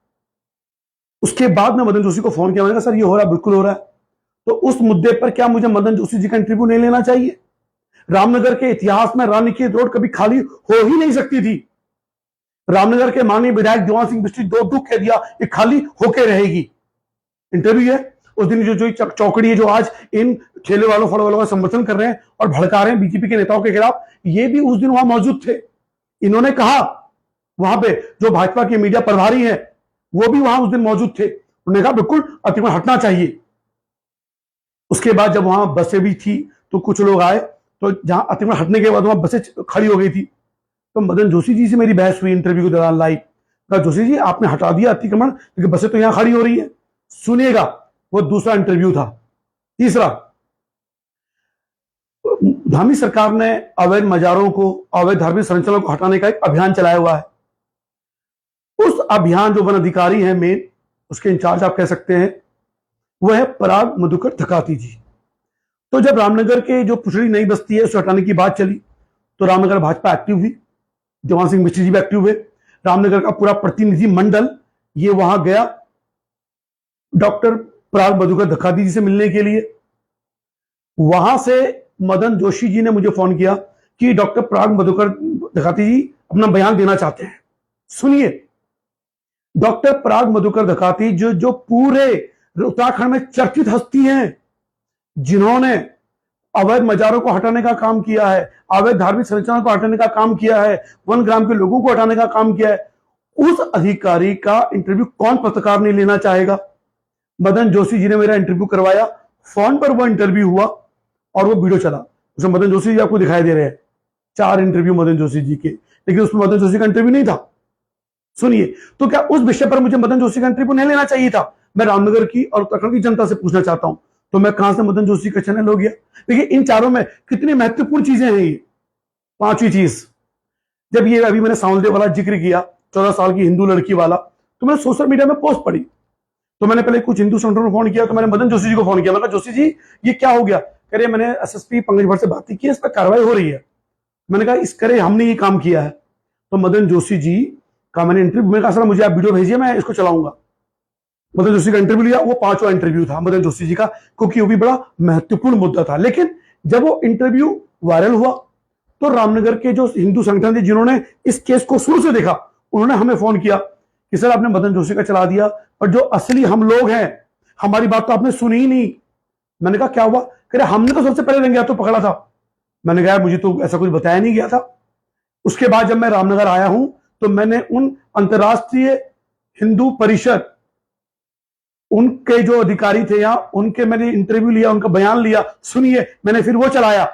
उसके बाद मैं मदन जोशी को फोन किया, मैंने कहा सर ये हो रहा है, बिल्कुल हो रहा है, तो उस मुद्दे पर क्या मुझे मदन जोशी जी का इंटरव्यू नहीं लेना चाहिए? रामनगर के इतिहास में रानीखेत रोड कभी खाली हो ही नहीं सकती थी। रामनगर के माननीय विधायक दीवान सिंह बिस्ट्री दो दुख कह दिया, ये खाली होके रहेगी। इंटरव्यू है उस दिन, जो चौकड़ी है, जो आज इन ठेले वालों फल वालों का समर्थन कर रहे हैं और भड़का रहे हैं बीजेपी के नेताओं के खिलाफ, ये भी उस दिन वहां मौजूद थे। इन्होंने कहा, वहां पे जो भाजपा के मीडिया प्रभारी हैं वो भी वहां उस दिन मौजूद थे, उन्होंने कहा बिल्कुल अतिक्रमण हटना चाहिए। उसके बाद जब वहां बसें भी थी तो कुछ लोग आए, तो जहां अतिक्रमण हटने के बाद वहां बसें खड़ी हो गई थी, तो मदन जोशी जी से मेरी बहस हुई इंटरव्यू के दौरान लाइव। कहा जोशी जी आपने हटा दिया अतिक्रमण, क्योंकि बसें तो यहां खड़ी हो रही है। सुनिएगा, वो दूसरा इंटरव्यू था। तीसरा, धामी सरकार ने अवैध मजारों को, अवैध धार्मिक संरचनाओं को हटाने का एक अभियान चलाया हुआ है। उस अभियान जो वन अधिकारी है मेन, उसके इंचार्ज आप कह सकते हैं, वह है पराग मधुकर धकाती जी। तो जब रामनगर के जो पुछड़ी नई बस्ती है उसे हटाने की बात चली, तो रामनगर भाजपा एक्टिव हुई, जवान सिंह मिश्र जी भी एक्टिव हुए, रामनगर का पूरा प्रतिनिधि मंडल ये वहां गया डॉक्टर पराग मधुकर धकाती जी से मिलने के लिए। वहां से मदन जोशी जी ने मुझे फोन किया कि डॉक्टर पराग मधुकर धकाती जी अपना बयान देना चाहते हैं। सुनिए, डॉक्टर पराग मधुकर धकाती जो पूरे उत्तराखंड में चर्चित हस्ती हैं, जिन्होंने अवैध मजारों को हटाने का काम किया है, अवैध धार्मिक संरचनाओं को हटाने का काम किया है, वन ग्राम के लोगों को हटाने का काम किया है, उस अधिकारी का इंटरव्यू कौन पत्रकार नहीं लेना चाहेगा? मदन जोशी जी ने मेरा इंटरव्यू करवाया, फोन पर वो इंटरव्यू हुआ और वो वीडियो चला, उसमें मदन जोशी जी आपको दिखाई दे रहे हैं, 4 इंटरव्यू मदन जोशी जी के, लेकिन उसमें मदन जोशी का इंटरव्यू नहीं था। सुनिए, तो क्या उस विषय पर मुझे मदन जोशी का इंटरव्यू नहीं लेना चाहिए था? मैं रामनगर की और उत्तराखंड की जनता से पूछना चाहता हूं, तो मैं कहां से मदन जोशी का चैनल हो गया? देखिए, इन चारों में कितनी महत्वपूर्ण चीजें हैं ये। 5वीं चीज, जब ये अभी मैंने सांवलदेव वाला जिक्र किया, 14 साल की हिंदू लड़की वाला, तो मैंने सोशल मीडिया में पोस्ट पढ़ी, तो मैंने पहले कुछ हिंदू संगठनों को फोन किया, तो मैंने मदन जोशी जी को फोन किया, मैंने कहा जोशी जी ये क्या हो गया? कह रहे मैंने एसएसपी पंकज भट्ट से बात की, इस पर कार्रवाई हो रही है। मैंने कहा इस करे हमने ये काम किया है। तो मदन जोशी जी का मैंने इंटरव्यू, मैंने कहा सर मुझे आप वीडियो भेजिए, मैं इसको चलाऊंगा। मदन जोशी का इंटरव्यू लिया, वो 5वां इंटरव्यू था मदन जोशी जी का, क्योंकि वो भी बड़ा महत्वपूर्ण मुद्दा था। लेकिन जब वो इंटरव्यू वायरल हुआ, तो रामनगर के जो हिंदू संगठन थे जिन्होंने इस केस को शुरू से देखा, उन्होंने हमें फोन किया कि सर आपने मदन जोशी का चला दिया, पर जो असली हम लोग हैं, हमारी बात तो आपने सुनी ही नहीं। मैंने कहा क्या हुआ? कह रहे हमने तो सबसे पहले रंगे हाथों पकड़ा था। मैंने कहा मुझे तो ऐसा कुछ बताया नहीं गया था। उसके बाद जब मैं रामनगर आया हूं, तो मैंने उन अंतर्राष्ट्रीय हिंदू परिषद, उनके जो अधिकारी थे यहां, उनके मैंने इंटरव्यू लिया, उनका बयान लिया, सुनिए, मैंने फिर वो चलाया।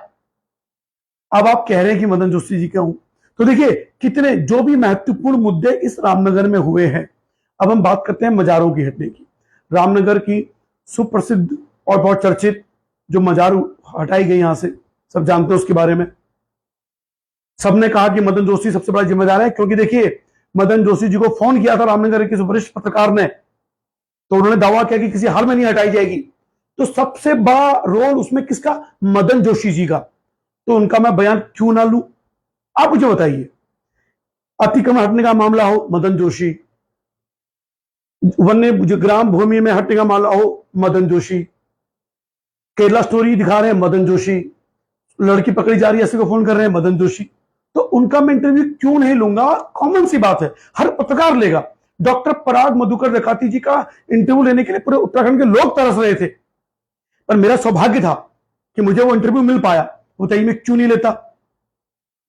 अब आप कह रहे हैं कि मदन जोशी जी क्या हूं? तो देखिए कितने जो भी महत्वपूर्ण मुद्दे इस रामनगर में हुए हैं। अब हम बात करते हैं मजारों की हटने की। रामनगर की सुप्रसिद्ध और बहुत चर्चित जो मजार हटाई गई यहां से, सब जानते हैं उसके बारे में। सबने कहा कि मदन जोशी सबसे बड़ा जिम्मेदार है, क्योंकि देखिए मदन जोशी जी को फोन किया था रामनगर के वरिष्ठ पत्रकार ने, तो उन्होंने दावा किया कि किसी हाल में नहीं हटाई जाएगी। तो सबसे बड़ा रोल उसमें किसका? मदन जोशी जी का। तो उनका मैं बयान क्यों ना लूं? आप मुझे बताइए। अतिक्रमण हटने का मामला हो, मदन जोशी। वन्य ग्राम भूमि में हटने का मामला हो, मदन जोशी। केरला स्टोरी दिखा रहे हैं मदन जोशी, लड़की पकड़ी जा रही है ऐसे को फोन कर रहे हैं मदन जोशी। तो उनका मैं इंटरव्यू क्यों नहीं लूंगा? कॉमन सी बात है, हर पत्रकार लेगा। डॉक्टर पराग मधुकर देखाती जी का इंटरव्यू लेने के लिए पूरे उत्तराखंड के लोग तरस रहे थे, पर मेरा सौभाग्य था कि मुझे वो इंटरव्यू मिल पाया। बताइए मैं क्यों नहीं लेता?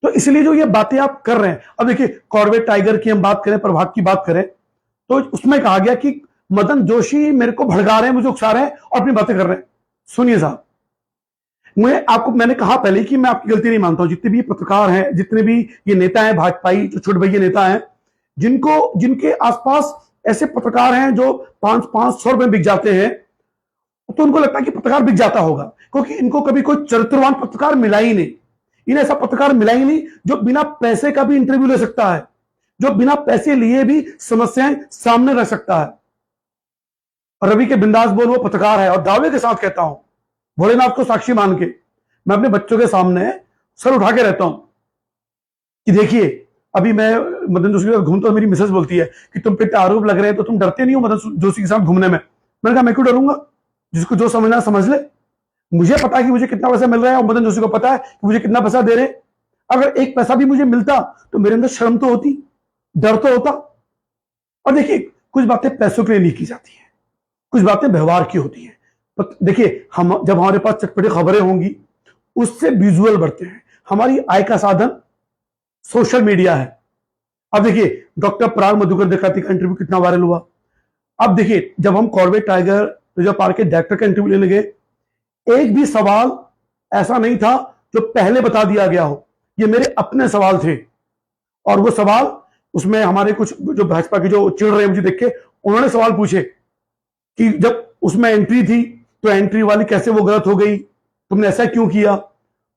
तो इसलिए जो ये बातें आप कर रहे हैं, अब देखिए कॉर्बेट टाइगर की हम बात करें, प्रभाग की बात करें, तो उसमें कहा गया कि मदन जोशी मेरे को भड़का रहे हैं, मुझे उकसा रहे हैं और अपनी बातें कर रहे हैं। सुनिए साहब, मैंने कहा पहले कि मैं आपकी गलती नहीं मानता हूं। जितने भी पत्रकार हैं, जितने भी ये नेता हैं भाजपाई, जो छोटे भैया नेता हैं, जिनके आसपास ऐसे पत्रकार हैं जो 500 रुपए बिक जाते हैं, तो उनको लगता है कि पत्रकार बिक जाता होगा, क्योंकि इनको कभी कोई चरित्रवान पत्रकार मिला ही नहीं। इन्हें ऐसा पत्रकार मिला ही नहीं जो बिना पैसे का भी इंटरव्यू ले सकता है, जो बिना पैसे लिए भी समस्याएं सामने रख सकता है। रवि के बिंदास बोल वो पत्रकार है, और दावे के साथ कहता हूं, भोलेनाथ को साक्षी मान के, मैं अपने बच्चों के सामने सर उठा के रहता हूं कि देखिए, अभी मैं मदन जोशी के साथ घूमता हूं, मेरी मिसेस बोलती है कि तुम पे आरोप लग रहे हैं तो तुम डरते नहीं हो मदन जोशी के साथ घूमने में? मैंने कहा मैं क्यों डरूंगा, जिसको जो समझना समझ ले। मुझे पता है कि मुझे कितना पैसा मिल रहा है, और मदन जोशी को पता है कि मुझे कितना पैसा दे रहे हैं। अगर एक पैसा भी मुझे मिलता तो मेरे अंदर शर्म तो होती, डर तो होता। और देखिए, कुछ बातें पैसों के लिए नहीं की जाती है, कुछ बातें व्यवहार की होती है। देखिए, हम जब हमारे पास चटपटी खबरें होंगी, उससे विजुअल बढ़ते हैं। हमारी आय का साधन सोशल मीडिया है। अब देखिए, डॉक्टर पराग मधुकर देखाती का इंटरव्यू कितना वायरल हुआ। अब देखिए, जब हम कॉर्बेट टाइगर रिजर्व पार्क के डायरेक्टर का इंटरव्यू लेने गए, एक भी सवाल ऐसा नहीं था जो पहले बता दिया गया हो। ये मेरे अपने सवाल थे, और वो सवाल, उसमें हमारे कुछ जो भाजपा के जो चिढ़ रहे मुझे देख के, उन्होंने सवाल पूछे कि जब उसमें एंट्री थी तो एंट्री वाली कैसे वो गलत हो गई, तुमने ऐसा क्यों किया?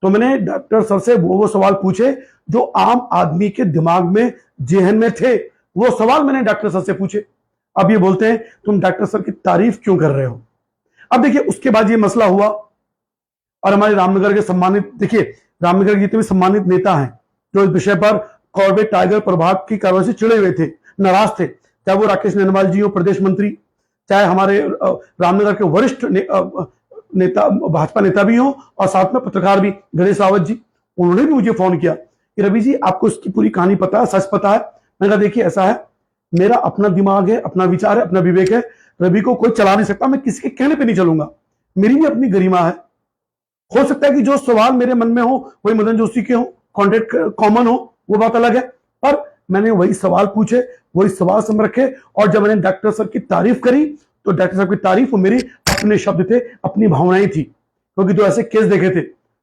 तो मैंने डॉक्टर सर से वो सवाल पूछे जो आम आदमी के दिमाग में, जेहन में थे। वो सवाल मैंने डॉक्टर सर से पूछे। अब ये बोलते हैं तुम डॉक्टर सर की तारीफ क्यों कर रहे हो? अब देखिए, उसके बाद ये मसला हुआ, और हमारे रामनगर के सम्मानित, देखिए रामनगर के जितने भी सम्मानित नेता हैं जो इस विषय पर कॉर्बेट टाइगर प्रभाग की कार्रवाई से चिड़े हुए थे, नाराज थे, चाहे वो राकेश नैनवाल जी हो प्रदेश मंत्री, चाहे हमारे रामनगर के वरिष्ठ नेता भाजपा नेता भी हो, और साथ में पत्रकार भी गणेश रावत जी, उन्होंने भी मुझे फोन किया कि रवि जी आपको इसकी पूरी कहानी पता है, सच पता है? मैंने कहा देखिए ऐसा है, मेरा अपना दिमाग है, अपना विचार है, अपना विवेक है, रवि को कोई चला नहीं सकता, मैं किसी के कहने पे नहीं चलूंगा, मेरी भी अपनी गरिमा है। हो सकता है कि जो सवाल मेरे मन में हो वही मदन जोशी के हो, कॉन्टेक्ट कॉमन हो, वो बात अलग है, पर मैंने वही सवाल पूछे, वही सवाल समझ रखे, और जब मैंने डॉक्टर साहब की तारीफ करी तो डॉक्टर साहब की तारीफ वो मेरी अपने शब्द थे, अपनी भावनाएं थी। क्योंकि तो ऐसे केस देखे थे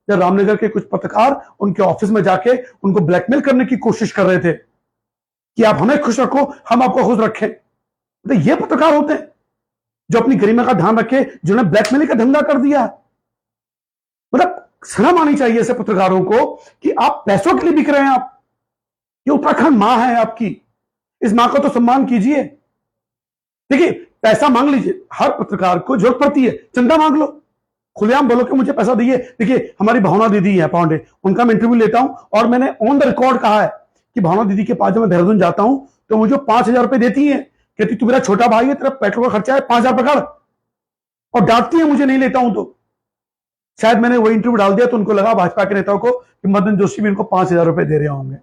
जब रामनगर के कुछ पत्रकार उनके ऑफिस में जाके उनको ब्लैकमेल करने की कोशिश कर रहे थे कि आप हमें खुश रखो, हम आपको खुश रखें। तो ये पत्रकार होते हैं जो अपनी गरिमा का ध्यान रखे, जिन्होंने ब्लैकमेलिंग का धंधा कर दिया। मतलब शर्म आनी चाहिए ऐसे पत्रकारों को कि आप पैसों के लिए बिक रहे हैं। आप, ये उत्तराखंड मां है आपकी, इस मां का तो सम्मान कीजिए। देखिए, पैसा मांग लीजिए, हर पत्रकार को जरूरत पड़ती है, चंदा मांग लो, खुलेआम बोलो कि मुझे पैसा दीजिए। देखिए, हमारी भावना दीदी है पांडे, उनका मैं इंटरव्यू लेता हूं, और मैंने ऑन द रिकॉर्ड कहा है कि भावना दीदी के पास जब मैं देहरादून जाता हूं तो मुझे 5,000 रुपए देती है, कहती तू मेरा छोटा भाई है, तेरा पेट्रोल का खर्चा है, 5,000 पकड़, और डांटती है मुझे नहीं लेता हूं तो। शायद मैंने वही इंटरव्यू डाल दिया तो उनको लगा भाजपा के नेताओं को कि मदन जोशी भी इनको 5,000 रुपए दे रहे होंगे।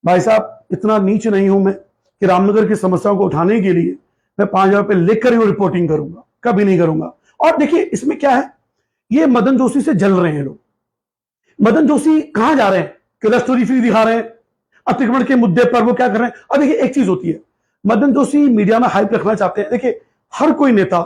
भाई साहब, इतना नीच नहीं हूं मैं कि रामनगर की समस्याओं को उठाने के लिए मैं 5,000 रुपए लेकर ही रिपोर्टिंग करूंगा, कभी नहीं करूंगा। और देखिए, इसमें क्या है, ये मदन जोशी से जल रहे हैं लोग। मदन जोशी कहां जा रहे हैं? कैलाश स्टोरी फ्री दिखा रहे हैं, अतिक्रमण के मुद्दे पर वो क्या कर रहे हैं। और देखिए, एक चीज होती है, मदन जोशी मीडिया में हाइप रखना चाहते हैं। देखिए, हर कोई नेता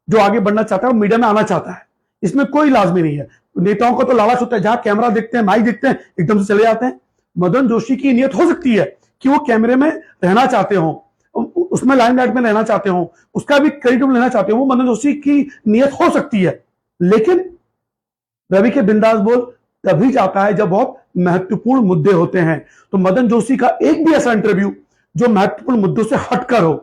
जो आगे बढ़ना चाहता है वो मीडिया में आना चाहता है, इसमें कोई लाजमी नहीं है। नेताओं को तो लालच होता है, जहां कैमरा देखते हैं, माइक देखते हैं, एकदम से चले जाते हैं। मदन जोशी की नियत हो सकती है कि वो कैमरे में रहना चाहते हो, उसमें लाइमलाइट में रहना चाहते हो, उसका भी क्रेडिट लेना चाहते हो, वो मदन जोशी की नियत हो सकती है। लेकिन रवि के बिंदास बोल तभी जाता है जब बहुत महत्वपूर्ण मुद्दे होते हैं। तो मदन जोशी का एक भी ऐसा इंटरव्यू जो महत्वपूर्ण मुद्दों से हटकर हो,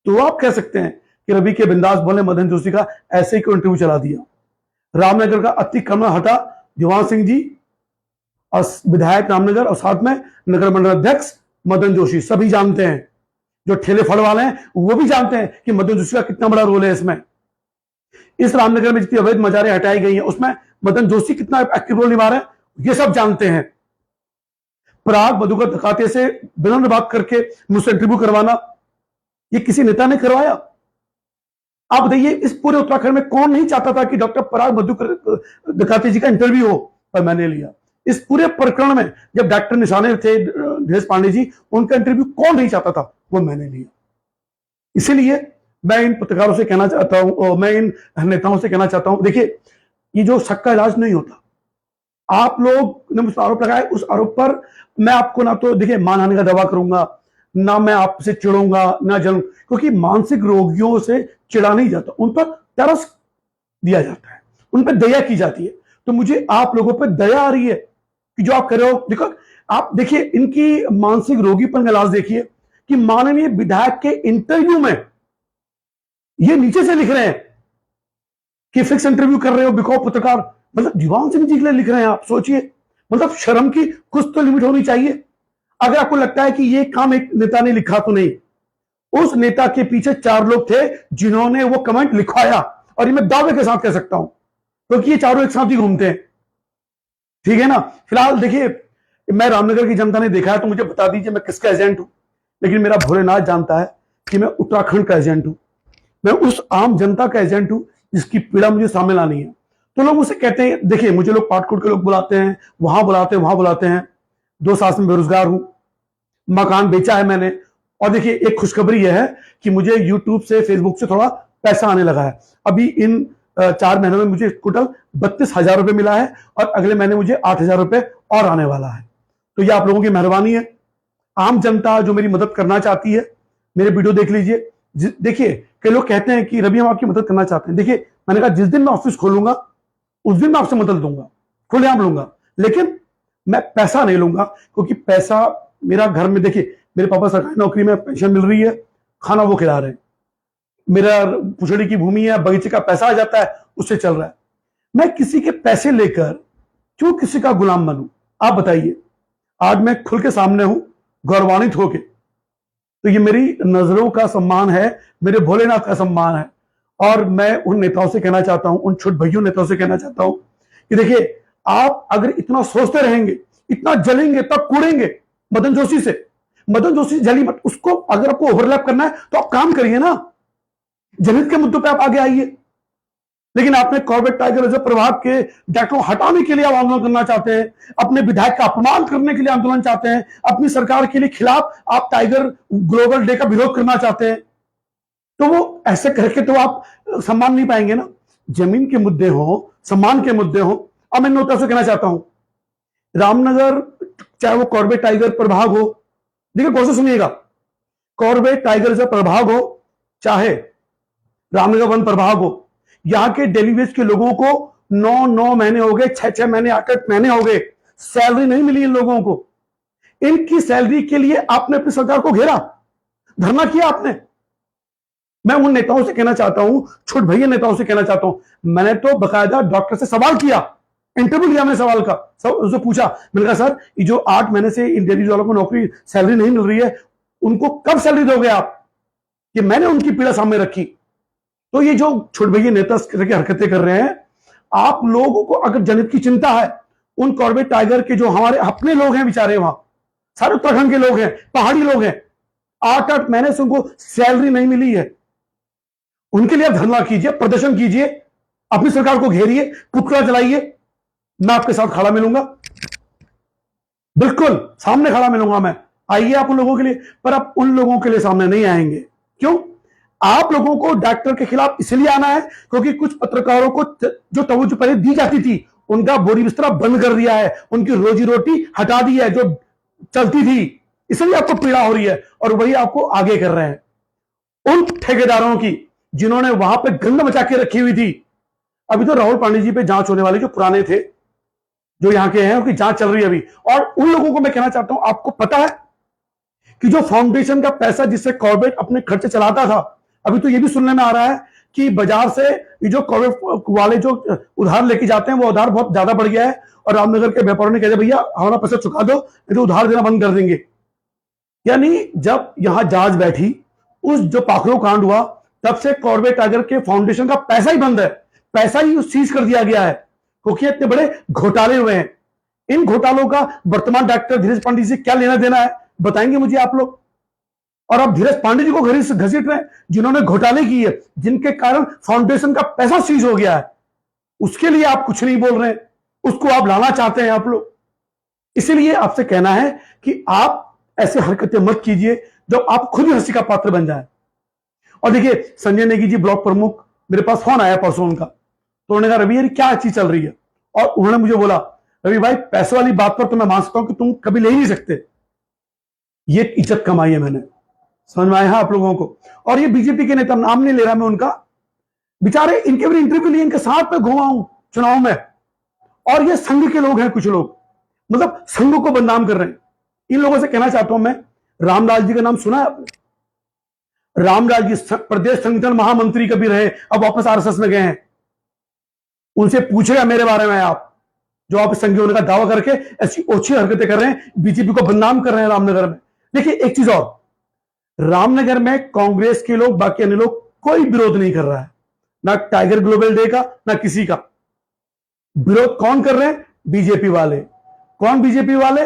तो आप कह सकते हैं कि रवि के बिंदास बोल ने मदन जोशी का ऐसे ही कोई इंटरव्यू चला दिया। रामनगर का अतिक्रमण हटा दीवान सिंह जी और विधायक रामनगर, और साथ में नगर मंडल अध्यक्ष मदन जोशी, सभी जानते हैं, जो ठेले फड़ वाले हैं वो भी जानते हैं कि मदन जोशी का कितना बड़ा रोल है इसमें। इस रामनगर में जितनी अवैध मजारें हटाई गई हैं उसमें मदन जोशी कितना एक्टिव रोल निभा रहे हैं, ये सब जानते हैं। पराग मधुकर धकाते से विनम्र बात करके मुझसे इंटरव्यू करवाना, ये किसी नेता ने करवाया? आप बताइए, इस पूरे उत्तराखंड में कौन नहीं चाहता था कि डॉक्टर पराग मधुकर धकाते जी का इंटरव्यू हो, पर मैंने लिया। इस पूरे प्रकरण में जब डॉक्टर निशाने थे धीरेश पांडे जी, उनका इंटरव्यू कौन नहीं चाहता था, वो मैंने लिया। इसीलिए मैं इन पत्रकारों से कहना चाहता हूं और मैं इन नेताओं से कहना चाहता हूं, देखिए ये जो शक का इलाज नहीं होता। आप लोग ने मुझ पर आरोप लगाया, उस आरोप पर मैं आपको ना तो देखिए मानहानि का दावा करूंगा, ना मैं आपसे चिढ़ूंगा, ना जलूं, क्योंकि मानसिक रोगियों से चिढ़ा नहीं जाता, उन पर तरस दिया जाता है, उन पर दया की जाती है। तो मुझे आप लोगों पर दया आ रही है कि जो आप कर रहे हो। देखो आप देखिए इनकी मानसिक रोगीपन का इलाज देखिए कि माननीय विधायक के इंटरव्यू में ये नीचे से लिख रहे हैं कि फिक्स इंटरव्यू कर रहे हो बिकॉज पत्रकार, मतलब दीवान से नीचे लिख रहे हैं। आप सोचिए, मतलब शर्म की कुछ तो लिमिट होनी चाहिए। अगर आपको लगता है कि ये काम एक नेता ने लिखा तो नहीं, उस नेता के पीछे 4 लोग थे जिन्होंने वो कमेंट लिखवाया, और ये मैं दावे के साथ कह सकता हूं क्योंकि ये चारों एक साथ ही घूमते हैं, ठीक है ना। फिलहाल देखिए, मैं रामनगर की जनता ने देखा है तो मुझे बता दीजिए मैं किसका एजेंट हूं, लेकिन मेरा भोलेनाथ जानता है कि मैं उत्तराखंड का एजेंट हूं, मैं उस आम जनता का एजेंट हूं जिसकी पीड़ा मुझे सामने लानी है। तो लोग मुझसे कहते हैं, देखिए मुझे लोग पाटकोट के लोग बुलाते हैं, वहां बुलाते हैं, वहां बुलाते हैं। 2 साल से मैं बेरोजगार हूं, मकान बेचा है मैंने, और देखिए एक खुशखबरी यह है कि मुझे यूट्यूब से फेसबुक से थोड़ा पैसा आने लगा है। अभी इन 4 महीनों में मुझे टोटल 32,000 रुपए मिला है, और अगले महीने मुझे 8,000 रुपए और आने वाला है। तो ये आप लोगों की मेहरबानी है। आम जनता जो मेरी मदद करना चाहती है, मेरे वीडियो देख लीजिए। देखिए कई लोग कहते हैं कि रवि हम आपकी मदद करना चाहते हैं। देखिए मैंने कहा जिस दिन मैं ऑफिस खोलूंगा उस दिन मैं आपसे मदद लूंगा, खुलेआम लूंगा, लेकिन मैं पैसा नहीं लूंगा, क्योंकि पैसा मेरा घर में, देखिए मेरे पापा सरकारी नौकरी में, पेंशन मिल रही है, खाना वो खिला रहे हैं, मेरा पुछड़ी की भूमि है, बगीचे का पैसा आ जाता है, उससे चल रहा है। मैं किसी के पैसे लेकर क्यों किसी का गुलाम बनूं? आप बताइए। आज मैं खुल के सामने हूं, गौरवान्वित होके, तो ये मेरी नजरों का सम्मान है, मेरे भोलेनाथ का सम्मान है। और मैं उन नेताओं से कहना चाहता हूं, उन छोट भैयों नेताओं से कहना चाहता हूं कि देखिए आप अगर इतना सोचते रहेंगे, इतना जलेंगे, तब कूड़ेंगे मदन जोशी से। मदन जोशी जली मत, उसको अगर आपको ओवरलैप करना है तो आप काम करिए ना, जनहित के मुद्दों पे आप आगे आइए। लेकिन आपने कॉर्बेट टाइगर रिजर्व प्रभाग के डॉक्टरों हटाने के लिए आप आंदोलन करना चाहते हैं, अपने विधायक का अपमान करने के लिए आंदोलन चाहते हैं, अपनी सरकार के लिए खिलाफ आप टाइगर ग्लोबल डे का विरोध करना चाहते हैं, तो वो ऐसे करके तो आप सम्मान नहीं पाएंगे ना। जमीन के मुद्दे हो, सम्मान के मुद्दे हो। अब मैं नोटा से कहना चाहता हूं, रामनगर चाहे वो कॉर्बेट टाइगर प्रभाग हो, देखिए गौर से सुनिएगा, कॉर्बेट टाइगर रिजर्व प्रभाग हो चाहे रामनगर वन प्रभाग हो, यहां के डेली वेज के लोगों को 9 महीने हो गए, 6 महीने, 8 महीने हो गए, सैलरी नहीं मिली इन लोगों को। इनकी सैलरी के लिए आपने अपनी सरकार को घेरा, धरना किया आपने। मैं उन नेताओं से कहना चाहता हूं, छोट भैया नेताओं से कहना चाहता हूं, मैंने तो बकायदा डॉक्टर से सवाल किया, इंटरव्यू लिया मैंने सवाल का, उससे पूछा, मैंने कहा सर ये जो 8 महीने से इन डेली वालों को नौकरी सैलरी नहीं मिल रही है, उनको कब सैलरी दोगे आप? कि मैंने उनकी पीड़ा सामने रखी। तो ये जो छोट भैया नेता इस तरह की हरकतें कर रहे हैं, आप लोगों को अगर जनहित की चिंता है, उन कॉर्बेट टाइगर के जो हमारे अपने लोग हैं बेचारे, वहां सारे उत्तराखंड के लोग हैं, पहाड़ी लोग हैं, 8 महीने से उनको सैलरी नहीं मिली है, उनके लिए आप धरना कीजिए, प्रदर्शन कीजिए, अपनी सरकार को घेरिए, पुतला जलाइए, मैं आपके साथ खड़ा मिलूंगा, बिल्कुल सामने खड़ा मिलूंगा मैं। आइए आप उन लोगों के लिए, पर आप उन लोगों के लिए सामने नहीं आएंगे। क्यों? आप लोगों को डॉक्टर के खिलाफ इसलिए आना है क्योंकि कुछ पत्रकारों को जो तवज्जो पहले दी जाती थी, उनका बोरी बिस्तरा बंद कर दिया है, उनकी रोजी रोटी हटा दी है जो चलती थी, इसलिए आपको पीड़ा हो रही है, और वही आपको आगे कर रहे हैं। उन ठेकेदारों की जिन्होंने वहां पे गंद मचा के रखी हुई थी, अभी तो राहुल पांडे जी पे जांच होने वाली, जो पुराने थे, जो यहां के हैं, उनकी जांच चल रही है अभी। और उन लोगों को मैं कहना चाहता हूं, आपको पता है कि जो फाउंडेशन का पैसा जिससे कॉर्बेट अपने खर्चे चलाता था, अभी तो ये भी सुनने में आ रहा है कि बाजार से ये जो कॉर्बेट वाले जो उधार लेके जाते हैं, वो उधार बहुत ज्यादा बढ़ गया है, और रामनगर के व्यापारियों ने कहा भैया हमारा पैसा चुका दो, नहीं तो उधार देना बंद कर देंगे। यानी जब यहां जांच बैठी, उस जो पाखड़ों कांड हुआ, तब से कॉर्बेट टाइगर के फाउंडेशन का पैसा ही बंद है। पैसा ही सीज कर दिया गया है, क्योंकि इतने बड़े घोटाले हुए हैं। इन घोटालों का वर्तमान डॉक्टर धीरज पांडे से क्या लेना देना है, बताएंगे मुझे आप लोग? और आप धीरज पांडे जी को घसीट रहे हैं, जिन्होंने घोटाले किए, जिनके कारण फाउंडेशन का पैसा सीज हो गया है, उसके लिए आप कुछ नहीं बोल रहे हैं, उसको आप लाना चाहते हैं आप लोग। इसीलिए आपसे कहना है कि आप ऐसे हरकतें मत कीजिए जो आप खुद ही हंसी का पात्र बन जाए। और देखिए, संजय नेगी जी ब्लॉक प्रमुख, मेरे पास फोन आया परसों उनका, तो उन्होंने कहा रवि यार क्या चीज चल रही है, और उन्होंने मुझे बोला रवि भाई पैसे वाली बात पर तो मैं मान सकता हूं कि तुम कभी ले ही नहीं सकते, ये इज्जत कमाई है मैंने। समझ में आया आप लोगों को? और ये बीजेपी के नेता, नाम नहीं ले रहा मैं उनका, बेचारे इनके भी इंटरव्यू लिए इनके साथ में घुमा हूं चुनाव में, और ये संघ के लोग हैं, कुछ लोग मतलब संघ को बदनाम कर रहे हैं। इन लोगों से कहना चाहता हूं मैं, रामलाल जी का नाम सुना है आपने? रामलाल जी प्रदेश संगठन महामंत्री कभी रहे, अब वापस आरएसएस में गए हैं। उनसे पूछेगा मेरे बारे में आप, जो आप संघी होने का दावा करके ऐसी ओछी हरकतें कर रहे हैं, बीजेपी को बदनाम कर रहे हैं रामनगर में। देखिए एक चीज और, रामनगर में कांग्रेस के लोग, बाकी अन्य लोग कोई विरोध नहीं कर रहा है, ना टाइगर ग्लोबल डे का ना किसी का। विरोध कौन कर रहे हैं? बीजेपी वाले। कौन बीजेपी वाले?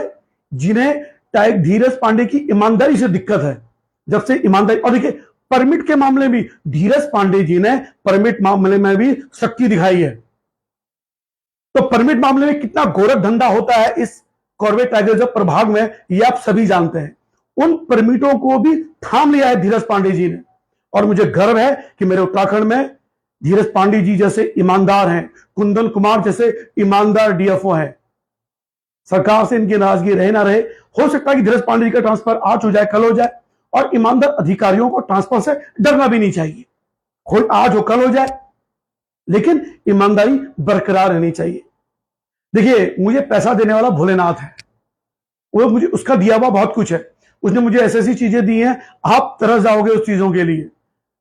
जिन्हें धीरज पांडे की ईमानदारी से दिक्कत है। जब से ईमानदारी, और देखिए परमिट के मामले में धीरज पांडे जी ने परमिट मामले में भी शक्ति दिखाई है। तो परमिट मामले में कितना गोरख धंधा होता है इस कॉर्बेट टाइगर रिजर्व प्रभाग में, ये आप सभी जानते हैं। उन परमिटों को भी थाम लिया है धीरज पांडे जी ने, और मुझे गर्व है कि मेरे उत्तराखंड में धीरज पांडे जी जैसे ईमानदार हैं, कुंदन कुमार जैसे ईमानदार डीएफओ हैं। सरकार से इनकी नाराजगी रहे ना रहे, हो सकता है कि धीरज पांडे जी का ट्रांसफर आज हो जाए, कल हो जाए, और ईमानदार अधिकारियों को ट्रांसफर से डरना भी नहीं चाहिए। कोई आज हो कल हो जाए, लेकिन ईमानदारी बरकरार रहनी चाहिए। देखिए मुझे पैसा देने वाला भोलेनाथ है, वो मुझे उसका दिया हुआ बहुत कुछ है, उसने मुझे ऐसी ऐसी चीजें दी हैं, आप तरस जाओगे उस चीजों के लिए।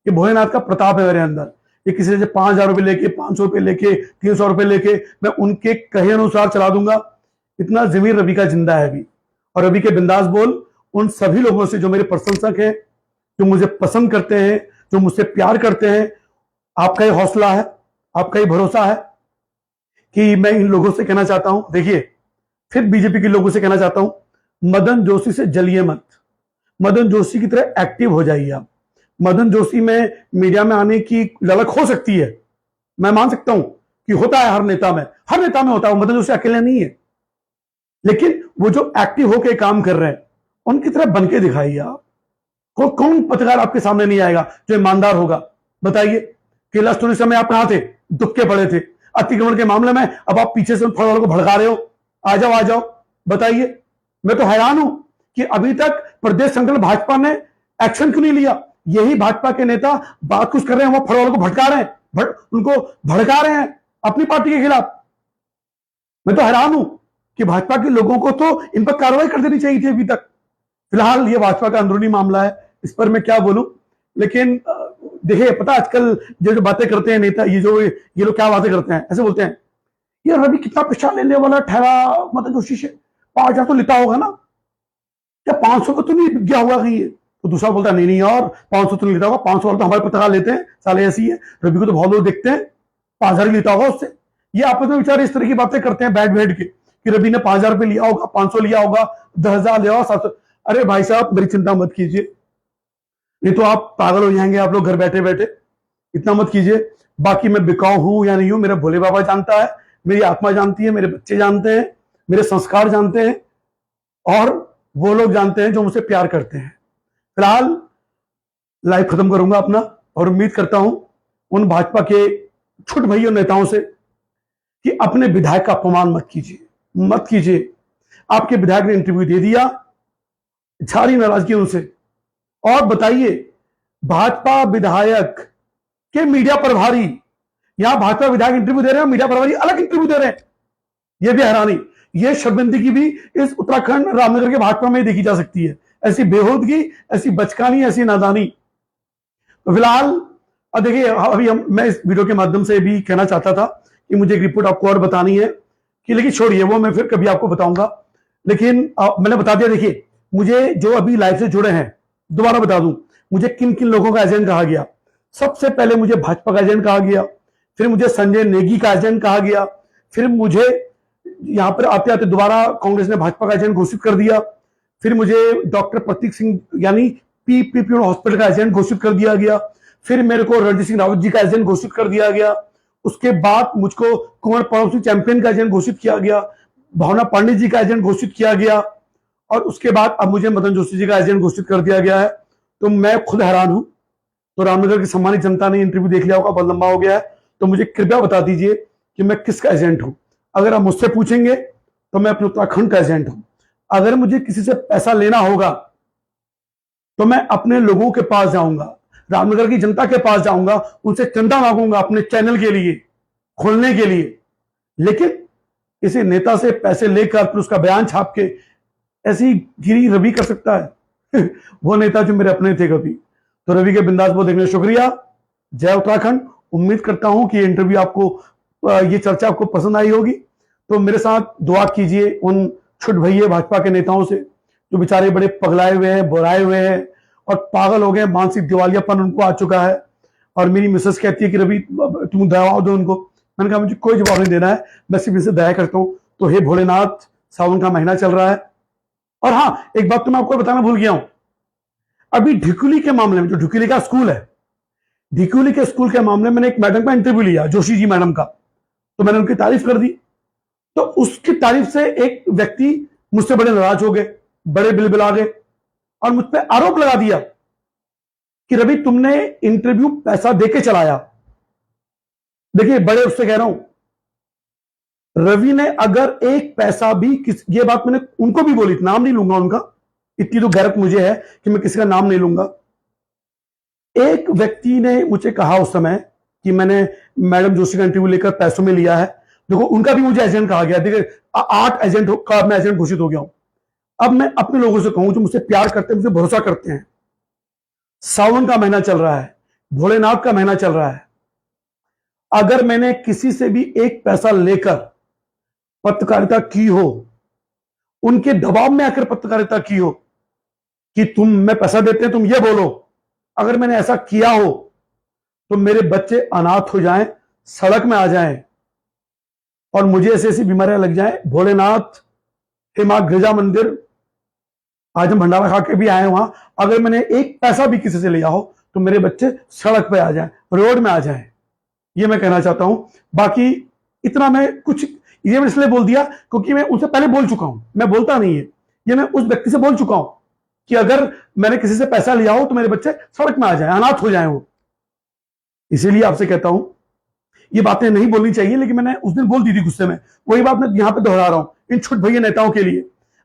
ये भोलेनाथ का प्रताप है मेरे अंदर। ये किसी से 5,000 रुपए लेके, 500 रुपए लेके, 300 रुपए लेके मैं उनके कहे अनुसार चला दूंगा, इतना जमीर रवि का जिंदा है अभी। और रवि के बिंदास बोल उन सभी लोगों से जो मेरे प्रशंसक हैं, जो मुझे पसंद करते हैं, जो मुझसे प्यार करते हैं, आपका ही हौसला है, आपका ही भरोसा है कि मैं इन लोगों से कहना चाहता हूं। देखिए फिर बीजेपी के लोगों से कहना चाहता हूं, मदन जोशी से जलिए मत, मदन जोशी की तरह एक्टिव हो जाइए आप। मदन जोशी में मीडिया में आने की ललक हो सकती है, मैं मान सकता हूं कि होता है हर नेता में, हर नेता में होता है, मदन जोशी अकेले नहीं है। लेकिन वो जो एक्टिव होकर काम कर रहे हैं, उनकी तरह बनके दिखाइए आप। कौन पत्रकार आपके सामने नहीं आएगा जो ईमानदार होगा? बताइए, केला स्टोरी समय आप कहां थे? दुबके पड़े थे। अतिक्रमण के मामले में अब आप पीछे से फल वालों को भड़का रहे हो, आ जाओ आ जाओ। बताइए, मैं तो हैरान हूं कि अभी तक प्रदेश संगठन भाजपा ने एक्शन क्यों नहीं लिया। यही भाजपा के नेता बात कुछ कर रहे हैं, वो फल वालों को भड़का रहे हैं, उनको भड़का रहे हैं अपनी पार्टी के खिलाफ। मैं तो हैरान हूं कि भाजपा के लोगों को तो इन पर कार्रवाई कर देनी चाहिए थी अभी तक। फिलहाल ये भाजपा का अंदरूनी मामला है, इस पर मैं क्या बोलूं। लेकिन देखिए, पता आजकल जो बातें करते हैं नेता, ये लोग क्या बातें करते हैं, ऐसे बोलते हैं ये रवि कितना पैसा लेने वाला ठहरा, मतलब जोशी से 5,000 तो लेता होगा ना, क्या 500 को तो नहीं गया होगा कहीं? तो दूसरा बोलता है नहीं नहीं यार 500 तो नहीं लेता होगा, 500 वाला तो हमारे पत्रकार लेते हैं, साले ऐसी है, रवि को तो बहुत लोग देखते हैं, 5,000 ही लेता होगा उससे। ये आपस में बेचारे इस तरह की बातें करते हैं बैठ बैठ के कि रवि ने 5,000 रुपये लिया होगा, 500 लिया होगा, 10,000 लिया होगा, 700। अरे भाई साहब मेरी चिंता मत कीजिए, ये तो आप पागल हो जाएंगे आप लोग घर बैठे बैठे, इतना मत कीजिए। बाकी मैं बिकाऊ हूं या नहीं हूं, मेरा भोले बाबा जानता है, मेरी आत्मा जानती है, मेरे बच्चे जानते हैं, मेरे संस्कार जानते हैं, और वो लोग जानते हैं जो मुझसे प्यार करते हैं। फिलहाल लाइव खत्म करूंगा अपना, और उम्मीद करता हूं उन भाजपा के छोटे भाइयों नेताओं से कि अपने विधायक का अपमान मत कीजिए, मत कीजिए। आपके विधायक ने इंटरव्यू दे दिया, झाड़ी नाराजगी उनसे। और बताइए, भाजपा विधायक के मीडिया प्रभारी, यहां भाजपा विधायक इंटरव्यू दे रहे हैं, मीडिया प्रभारी अलग इंटरव्यू दे रहे हैं, यह भी हैरानी। यह शर्मिंदगी भी इस उत्तराखंड रामनगर के भाजपा में देखी जा सकती है, ऐसी बेहूदगी, ऐसी बचकानी, ऐसी नादानी। तो फिलहाल देखिए, अभी मैं इस वीडियो के माध्यम से भी कहना चाहता था कि मुझे एक रिपोर्ट आपको और बतानी है कि, लेकिन छोड़िए वो मैं फिर कभी आपको बताऊंगा। लेकिन मैंने बता दिया। देखिए, मुझे जो अभी लाइव से जुड़े हैं, दोबारा बता दूं, मुझे किन किन लोगों का एजेंट कहा गया। सबसे पहले मुझे भाजपा का एजेंट कहा गया, फिर मुझे संजय नेगी का एजेंट कहा गया, फिर मुझे यहां पर आते आते दोबारा कांग्रेस ने भाजपा का एजेंट घोषित कर दिया, फिर मुझे डॉक्टर प्रतीक सिंह यानी पीपीपी हॉस्पिटल का एजेंट घोषित कर दिया गया, फिर मेरे को रणजीत सिंह रावत जी का एजेंट घोषित कर दिया गया, उसके बाद मुझको कुंवर परम सिंह चैंपियन का एजेंट घोषित किया गया, भावना पांडे जी का एजेंट घोषित किया गया, और उसके बाद अब मुझे मदन जोशी जी का एजेंट घोषित कर दिया गया है। तो मैं खुद हैरान हूं। तो रामनगर की सम्मानित जनता ने इंटरव्यू देख लिया होगा, बहुत लंबा हो गया है, तो मुझे कृपया बता दीजिए कि मैं किसका एजेंट हूं। अगर आप मुझसे पूछेंगे तो मैं अपने उत्तराखंड का एजेंट हूं। अगर मुझे किसी से पैसा लेना होगा तो मैं अपने लोगों के पास जाऊंगा, रामनगर की जनता के पास जाऊंगा, उनसे चंदा मांगूंगा अपने चैनल के लिए खोलने के लिए। लेकिन किसी नेता से पैसे लेकर फिर उसका बयान छाप के ऐसी गिरी रवि कर सकता है? वो नेता जो मेरे अपने थे कभी। तो रवि के बिंदास बहुत देखने शुक्रिया। जय उत्तराखंड। उम्मीद करता हूं कि ये इंटरव्यू आपको, ये चर्चा आपको पसंद आई होगी। तो मेरे साथ दुआ कीजिए उन छुट भैये भाजपा के नेताओं से जो बेचारे बड़े पगलाए हुए हैं, बोराए हुए हैं और पागल हो गए, मानसिक दिवालियापन उनको आ चुका है। और मेरी मिसेस कहती है कि रवि तुम दया दो उनको। मैंने कहा मुझे कोई जवाब नहीं देना है, मैं सिर्फ इनसे दया करता हूं। तो हे भोलेनाथ, सावन का महीना चल रहा है। और हाँ, एक बात तो मैं आपको बताना भूल गया हूं। अभी ढिकुली के मामले में, जो ढिकुली का स्कूल है, ढिकुली के स्कूल के मामले में मैंने एक मैडम का इंटरव्यू लिया, जोशी जी मैडम का। तो मैंने उनकी तारीफ कर दी। तो उसकी तारीफ से एक व्यक्ति मुझसे बड़े नाराज हो गए, बड़े बिलबिला गए और मुझ पर आरोप लगा दिया कि रवि तुमने इंटरव्यू पैसा देके चलाया। देखिए, बड़े उससे कह रहा हूं, रवि ने अगर एक पैसा भी ये बात मैंने उनको भी बोली, नाम नहीं लूंगा उनका, इतनी तो गैरत मुझे है कि मैं किसी का नाम नहीं लूंगा। एक व्यक्ति ने मुझे कहा उस समय कि मैंने मैडम जोशी का इंटरव्यू लेकर पैसों में लिया है। देखो, उनका भी मुझे एजेंट कहा गया। देखिए, 8 एजेंट का मैं एजेंट घोषित हो गया हूं। अब मैं अपने लोगों से कहूं जो मुझसे प्यार करते हैं, मुझे भरोसा करते हैं, सावन का महीना चल रहा है, भोलेनाथ का महीना चल रहा है, अगर मैंने किसी से भी एक पैसा लेकर पत्रकारिता की हो, उनके दबाव में आकर पत्रकारिता की हो कि तुम, मैं पैसा देते हैं तुम ये बोलो, अगर मैंने ऐसा किया हो तो मेरे बच्चे अनाथ हो जाएं, सड़क में आ जाएं और मुझे ऐसी ऐसी बीमारियां लग जाएं। भोलेनाथ, हेमा गिरजा मंदिर, आज हम भंडारा खा के भी आए वहां, अगर मैंने एक पैसा भी किसी से लिया हो तो मेरे बच्चे सड़क पे आ जाएं, रोड में आ जाएं। ये मैं कहना चाहता हूं। बाकी इतना मैं कुछ ये मैं इसलिए बोल दिया क्योंकि मैं उनसे पहले बोल चुका हूं, मैं बोलता नहीं है, ये मैं उस व्यक्ति से बोल चुका हूं कि अगर मैंने किसी से पैसा लिया हो तो मेरे बच्चे सड़क में आ जाए, अनाथ हो जाए वो। इसीलिए आपसे कहता हूं, ये बातें नहीं बोलनी चाहिए, लेकिन मैंने उस दिन बोल दी थी गुस्से में। वही बात मैं यहां पे दोहरा रहा हूं इन छुट भैया नेताओं के लिए।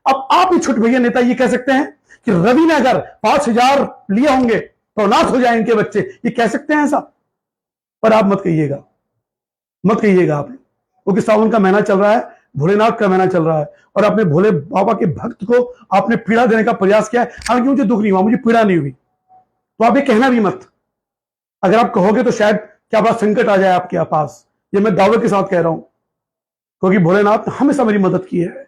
अब आप ही छुट भैया नेता ये कह सकते हैं कि रवि ने अगर 5,000 लिए होंगे तो अनाथ हो जाए इनके बच्चे, ये कह सकते हैं ऐसा? पर आप मत कहिएगा, मत कहिएगा आप, क्योंकि सावन का महीना चल रहा है, भोलेनाथ का महीना चल रहा है, और अपने भोले बाबा के भक्त को आपने पीड़ा देने का प्रयास किया है। हालांकि मुझे दुख नहीं हुआ, मुझे पीड़ा नहीं हुई, तो आप ये कहना भी मत। अगर आप कहोगे तो शायद क्या बात संकट आ जाए आपके पास, ये मैं दावे के साथ कह रहा हूं, क्योंकि भोलेनाथ हमेशा मेरी मदद की है।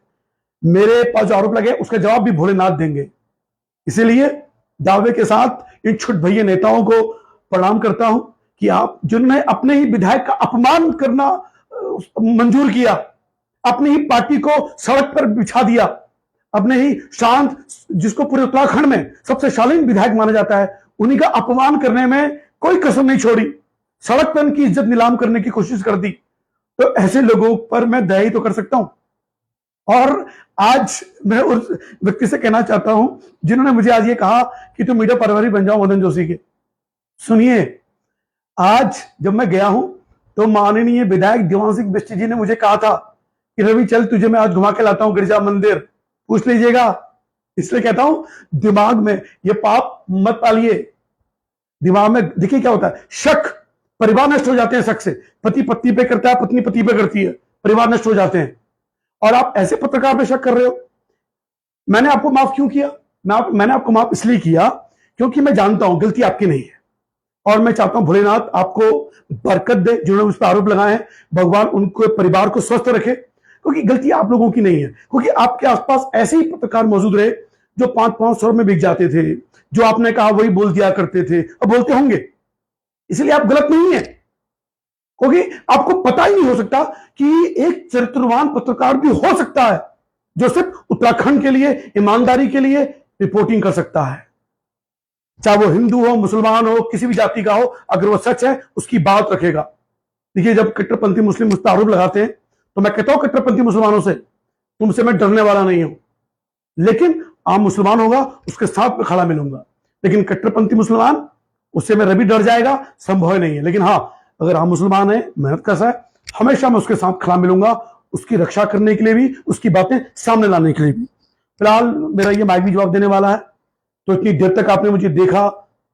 मेरे पास जो आरोप लगे उसका जवाब भी भोलेनाथ देंगे। इसीलिए दावे के साथ इन छुट भैया नेताओं को प्रणाम करता हूं कि आप, जिन्होंने अपने ही विधायक का अपमान करना मंजूर किया, अपनी ही पार्टी को सड़क पर बिछा दिया, अपने ही शांत, जिसको पूरे उत्तराखंड में सबसे शालीन विधायक माना जाता है, उन्हीं का अपमान करने में कोई कसर नहीं छोड़ी, सड़क पर उनकी इज्जत नीलाम करने की कोशिश कर दी। तो ऐसे लोगों पर मैं दया ही तो कर सकता हूं। और आज मैं उस व्यक्ति से कहना चाहता हूं जिन्होंने मुझे आज ये कहा कि तुम मीडिया प्रभारी बन जाओ मदन जोशी के। सुनिए, आज जब मैं गया हूं तो माननीय विधायक देवांश सिंह बिष्ट जी ने मुझे कहा था कि रवि चल तुझे मैं आज घुमा के लाता हूं गिरजा मंदिर, पूछ लीजिएगा। इसलिए कहता हूं, दिमाग में ये पाप मत पालिए। दिमाग में देखिए क्या होता है, शक, परिवार नष्ट हो जाते हैं शक से। पति पत्नी पे करता है, पत्नी पति पे करती है, परिवार नष्ट हो जाते हैं। और आप ऐसे पत्रकार पे शक कर रहे हो। मैंने आपको माफ क्यों किया? मैंने आपको माफ इसलिए किया क्योंकि मैं जानता हूं गलती आपकी नहीं है, और मैं चाहता हूं भोलेनाथ आपको बरकत दे। जिन्होंने उस पर आरोप लगाए हैं, भगवान उनको परिवार को स्वस्थ रखे, क्योंकि गलती आप लोगों की नहीं है। क्योंकि आपके आसपास ऐसे ही पत्रकार मौजूद रहे जो 5-5 में बिक जाते थे, जो आपने कहा वही बोल दिया करते थे, अब बोलते होंगे। इसलिए आप गलत नहीं है। क्योंकि आपको पता ही नहीं हो सकता कि एक चरित्रवान पत्रकार भी हो सकता है जो सिर्फ उत्तराखंड के लिए, ईमानदारी के लिए रिपोर्टिंग कर सकता है, चाहे वो हिंदू हो, मुसलमान हो, किसी भी जाति का हो। अगर वो सच है उसकी बात रखेगा। देखिए, जब कट्टरपंथी मुस्लिम मुझ पर आरोप लगाते हैं तो मैं कहता हूं कट्टरपंथी मुसलमानों से, तुमसे मैं डरने वाला नहीं हूं, लेकिन आम मुसलमान होगा उसके साथ में खड़ा मिलूंगा। लेकिन कट्टरपंथी मुसलमान, उससे मैं रवि डर जाएगा, संभव नहीं है। लेकिन हाँ, अगर आम मुसलमान है, मेहनत कसा है, हमेशा मैं उसके साथ खड़ा मिलूंगा, उसकी रक्षा करने के लिए भी, उसकी बातें सामने लाने के लिए भी। फिलहाल मेरा ये माइक भी जवाब देने वाला है। तो इतनी देर तक आपने मुझे देखा,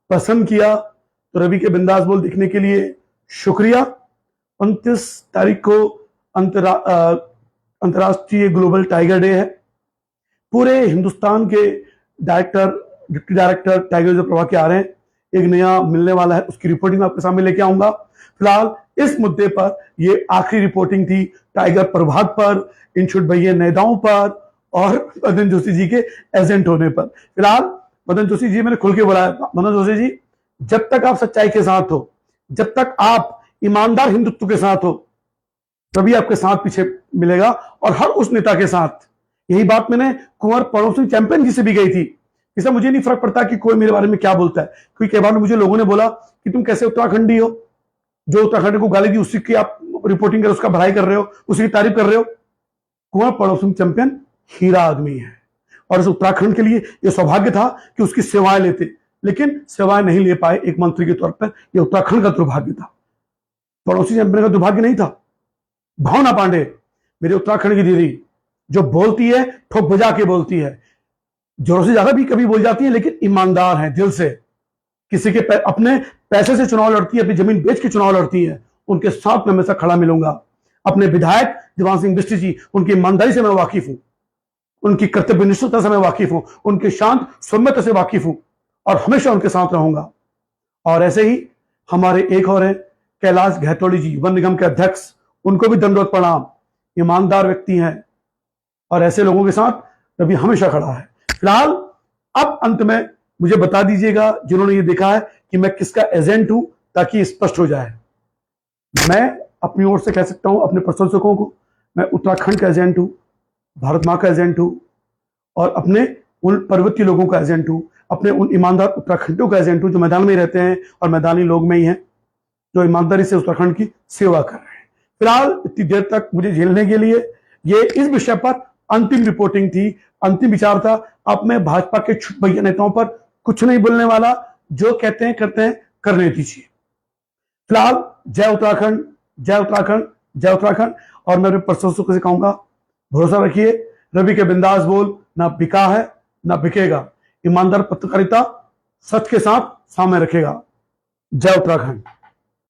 पसंद किया, तो रवि के बिंदास बोल देखने के लिए शुक्रिया। 29 तारीख को अंतर्राष्ट्रीय ग्लोबल टाइगर डे है। पूरे हिंदुस्तान के director, deputy director tiger reserve प्रभाग के आ रहे हैं। एक नया मिलने वाला है, उसकी रिपोर्टिंग आपके सामने लेके आऊंगा। फिलहाल इस मुद्दे पर ये आखिरी रिपोर्टिंग थी, टाइगर प्रभाग पर, इन छुटभैये नेताओं पर और मदन जोशी जी के एजेंट होने पर। फिलहाल मदन जोशी जी, मैंने खुल के बुलाया, मदन जोशी जी, जब तक आप सच्चाई के साथ हो, जब तक आप ईमानदार हिंदुत्व के साथ हो, तभी आपके साथ पीछे मिलेगा, और हर उस नेता के साथ। यही बात मैंने कुंवर पड़ोस सिंह चैंपियन जी से भी गई थी। इससे मुझे नहीं फर्क पड़ता कि कोई मेरे बारे में क्या बोलता है, क्योंकि कई बार मुझे लोगों ने बोला कि तुम कैसे उत्तराखंडी हो, जो उत्तराखंड को गाली दी उसी की आप रिपोर्टिंग कर, उसका भलाई कर रहे हो, उसी की तारीफ कर रहे हो। कुंवर पड़ोस सिंह चैंपियन हीरा आदमी है, और इस उत्तराखंड के लिए यह सौभाग्य था कि उसकी सेवाएं लेते, लेकिन सेवाएं नहीं ले पाए एक मंत्री के तौर पर। यह उत्तराखंड का दुर्भाग्य था, पड़ोसी चैंपियन का दुर्भाग्य नहीं था। भावना पांडे, मेरी उत्तराखंड की दीदी, जो बोलती है ठोक बजा के बोलती है, जोरों से ज्यादा भी कभी बोल जाती है, लेकिन ईमानदार है दिल से। किसी के अपने पैसे से चुनाव लड़ती है, अपनी जमीन बेच के चुनाव लड़ती है, उनके साथ मैं हमेशा खड़ा मिलूंगा। अपने विधायक दीवान सिंह बिष्ट जी, उनकी ईमानदारी से मैं वाकिफ हूं, उनकी कर्तव्यनिष्ठता से मैं वाकिफ हूं, उनके शांत सौम्यता से वाकिफ हूं, और हमेशा उनके साथ रहूंगा। और ऐसे ही हमारे एक और हैं कैलाश गहतोड़ी जी, वन निगम के अध्यक्ष, उनको भी दंडवत प्रणाम। ईमानदार व्यक्ति हैं, और ऐसे लोगों के साथ रवि हमेशा खड़ा है। फिलहाल अब अंत में मुझे बता दीजिएगा, जिन्होंने ये देखा है, कि मैं किसका एजेंट हूं, ताकि स्पष्ट हो जाए। मैं अपनी ओर से कह सकता हूं अपने प्रशंसकों को, मैं उत्तराखंड का एजेंट हूं, भारत मां का एजेंट हूं, और अपने उन पर्वतीय लोगों का एजेंट हूं, अपने उन ईमानदार उत्तराखंडियों का एजेंट हूं जो मैदान में ही रहते हैं, और मैदानी लोग में ही हैं, जो ईमानदारी से उत्तराखंड की सेवा कर रहे हैं। फिलहाल इतनी देर तक मुझे झेलने के लिए ये इस विषय पर अंतिम रिपोर्टिंग थी, अंतिम विचार था। अब मैं भाजपा के छुटभैया नेताओं पर कुछ नहीं बोलने वाला, जो कहते हैं करते हैं, करने दीजिए। फिलहाल जय उत्तराखंड, जय उत्तराखंड, जय उत्तराखंड। और मैं अपने प्रशंसकों से कहूंगा, भरोसा रखिए, रवि के बिंदास बोल ना बिका है ना बिकेगा। ईमानदार पत्रकारिता सच के साथ सामने रखेगा। जय उत्तराखंड।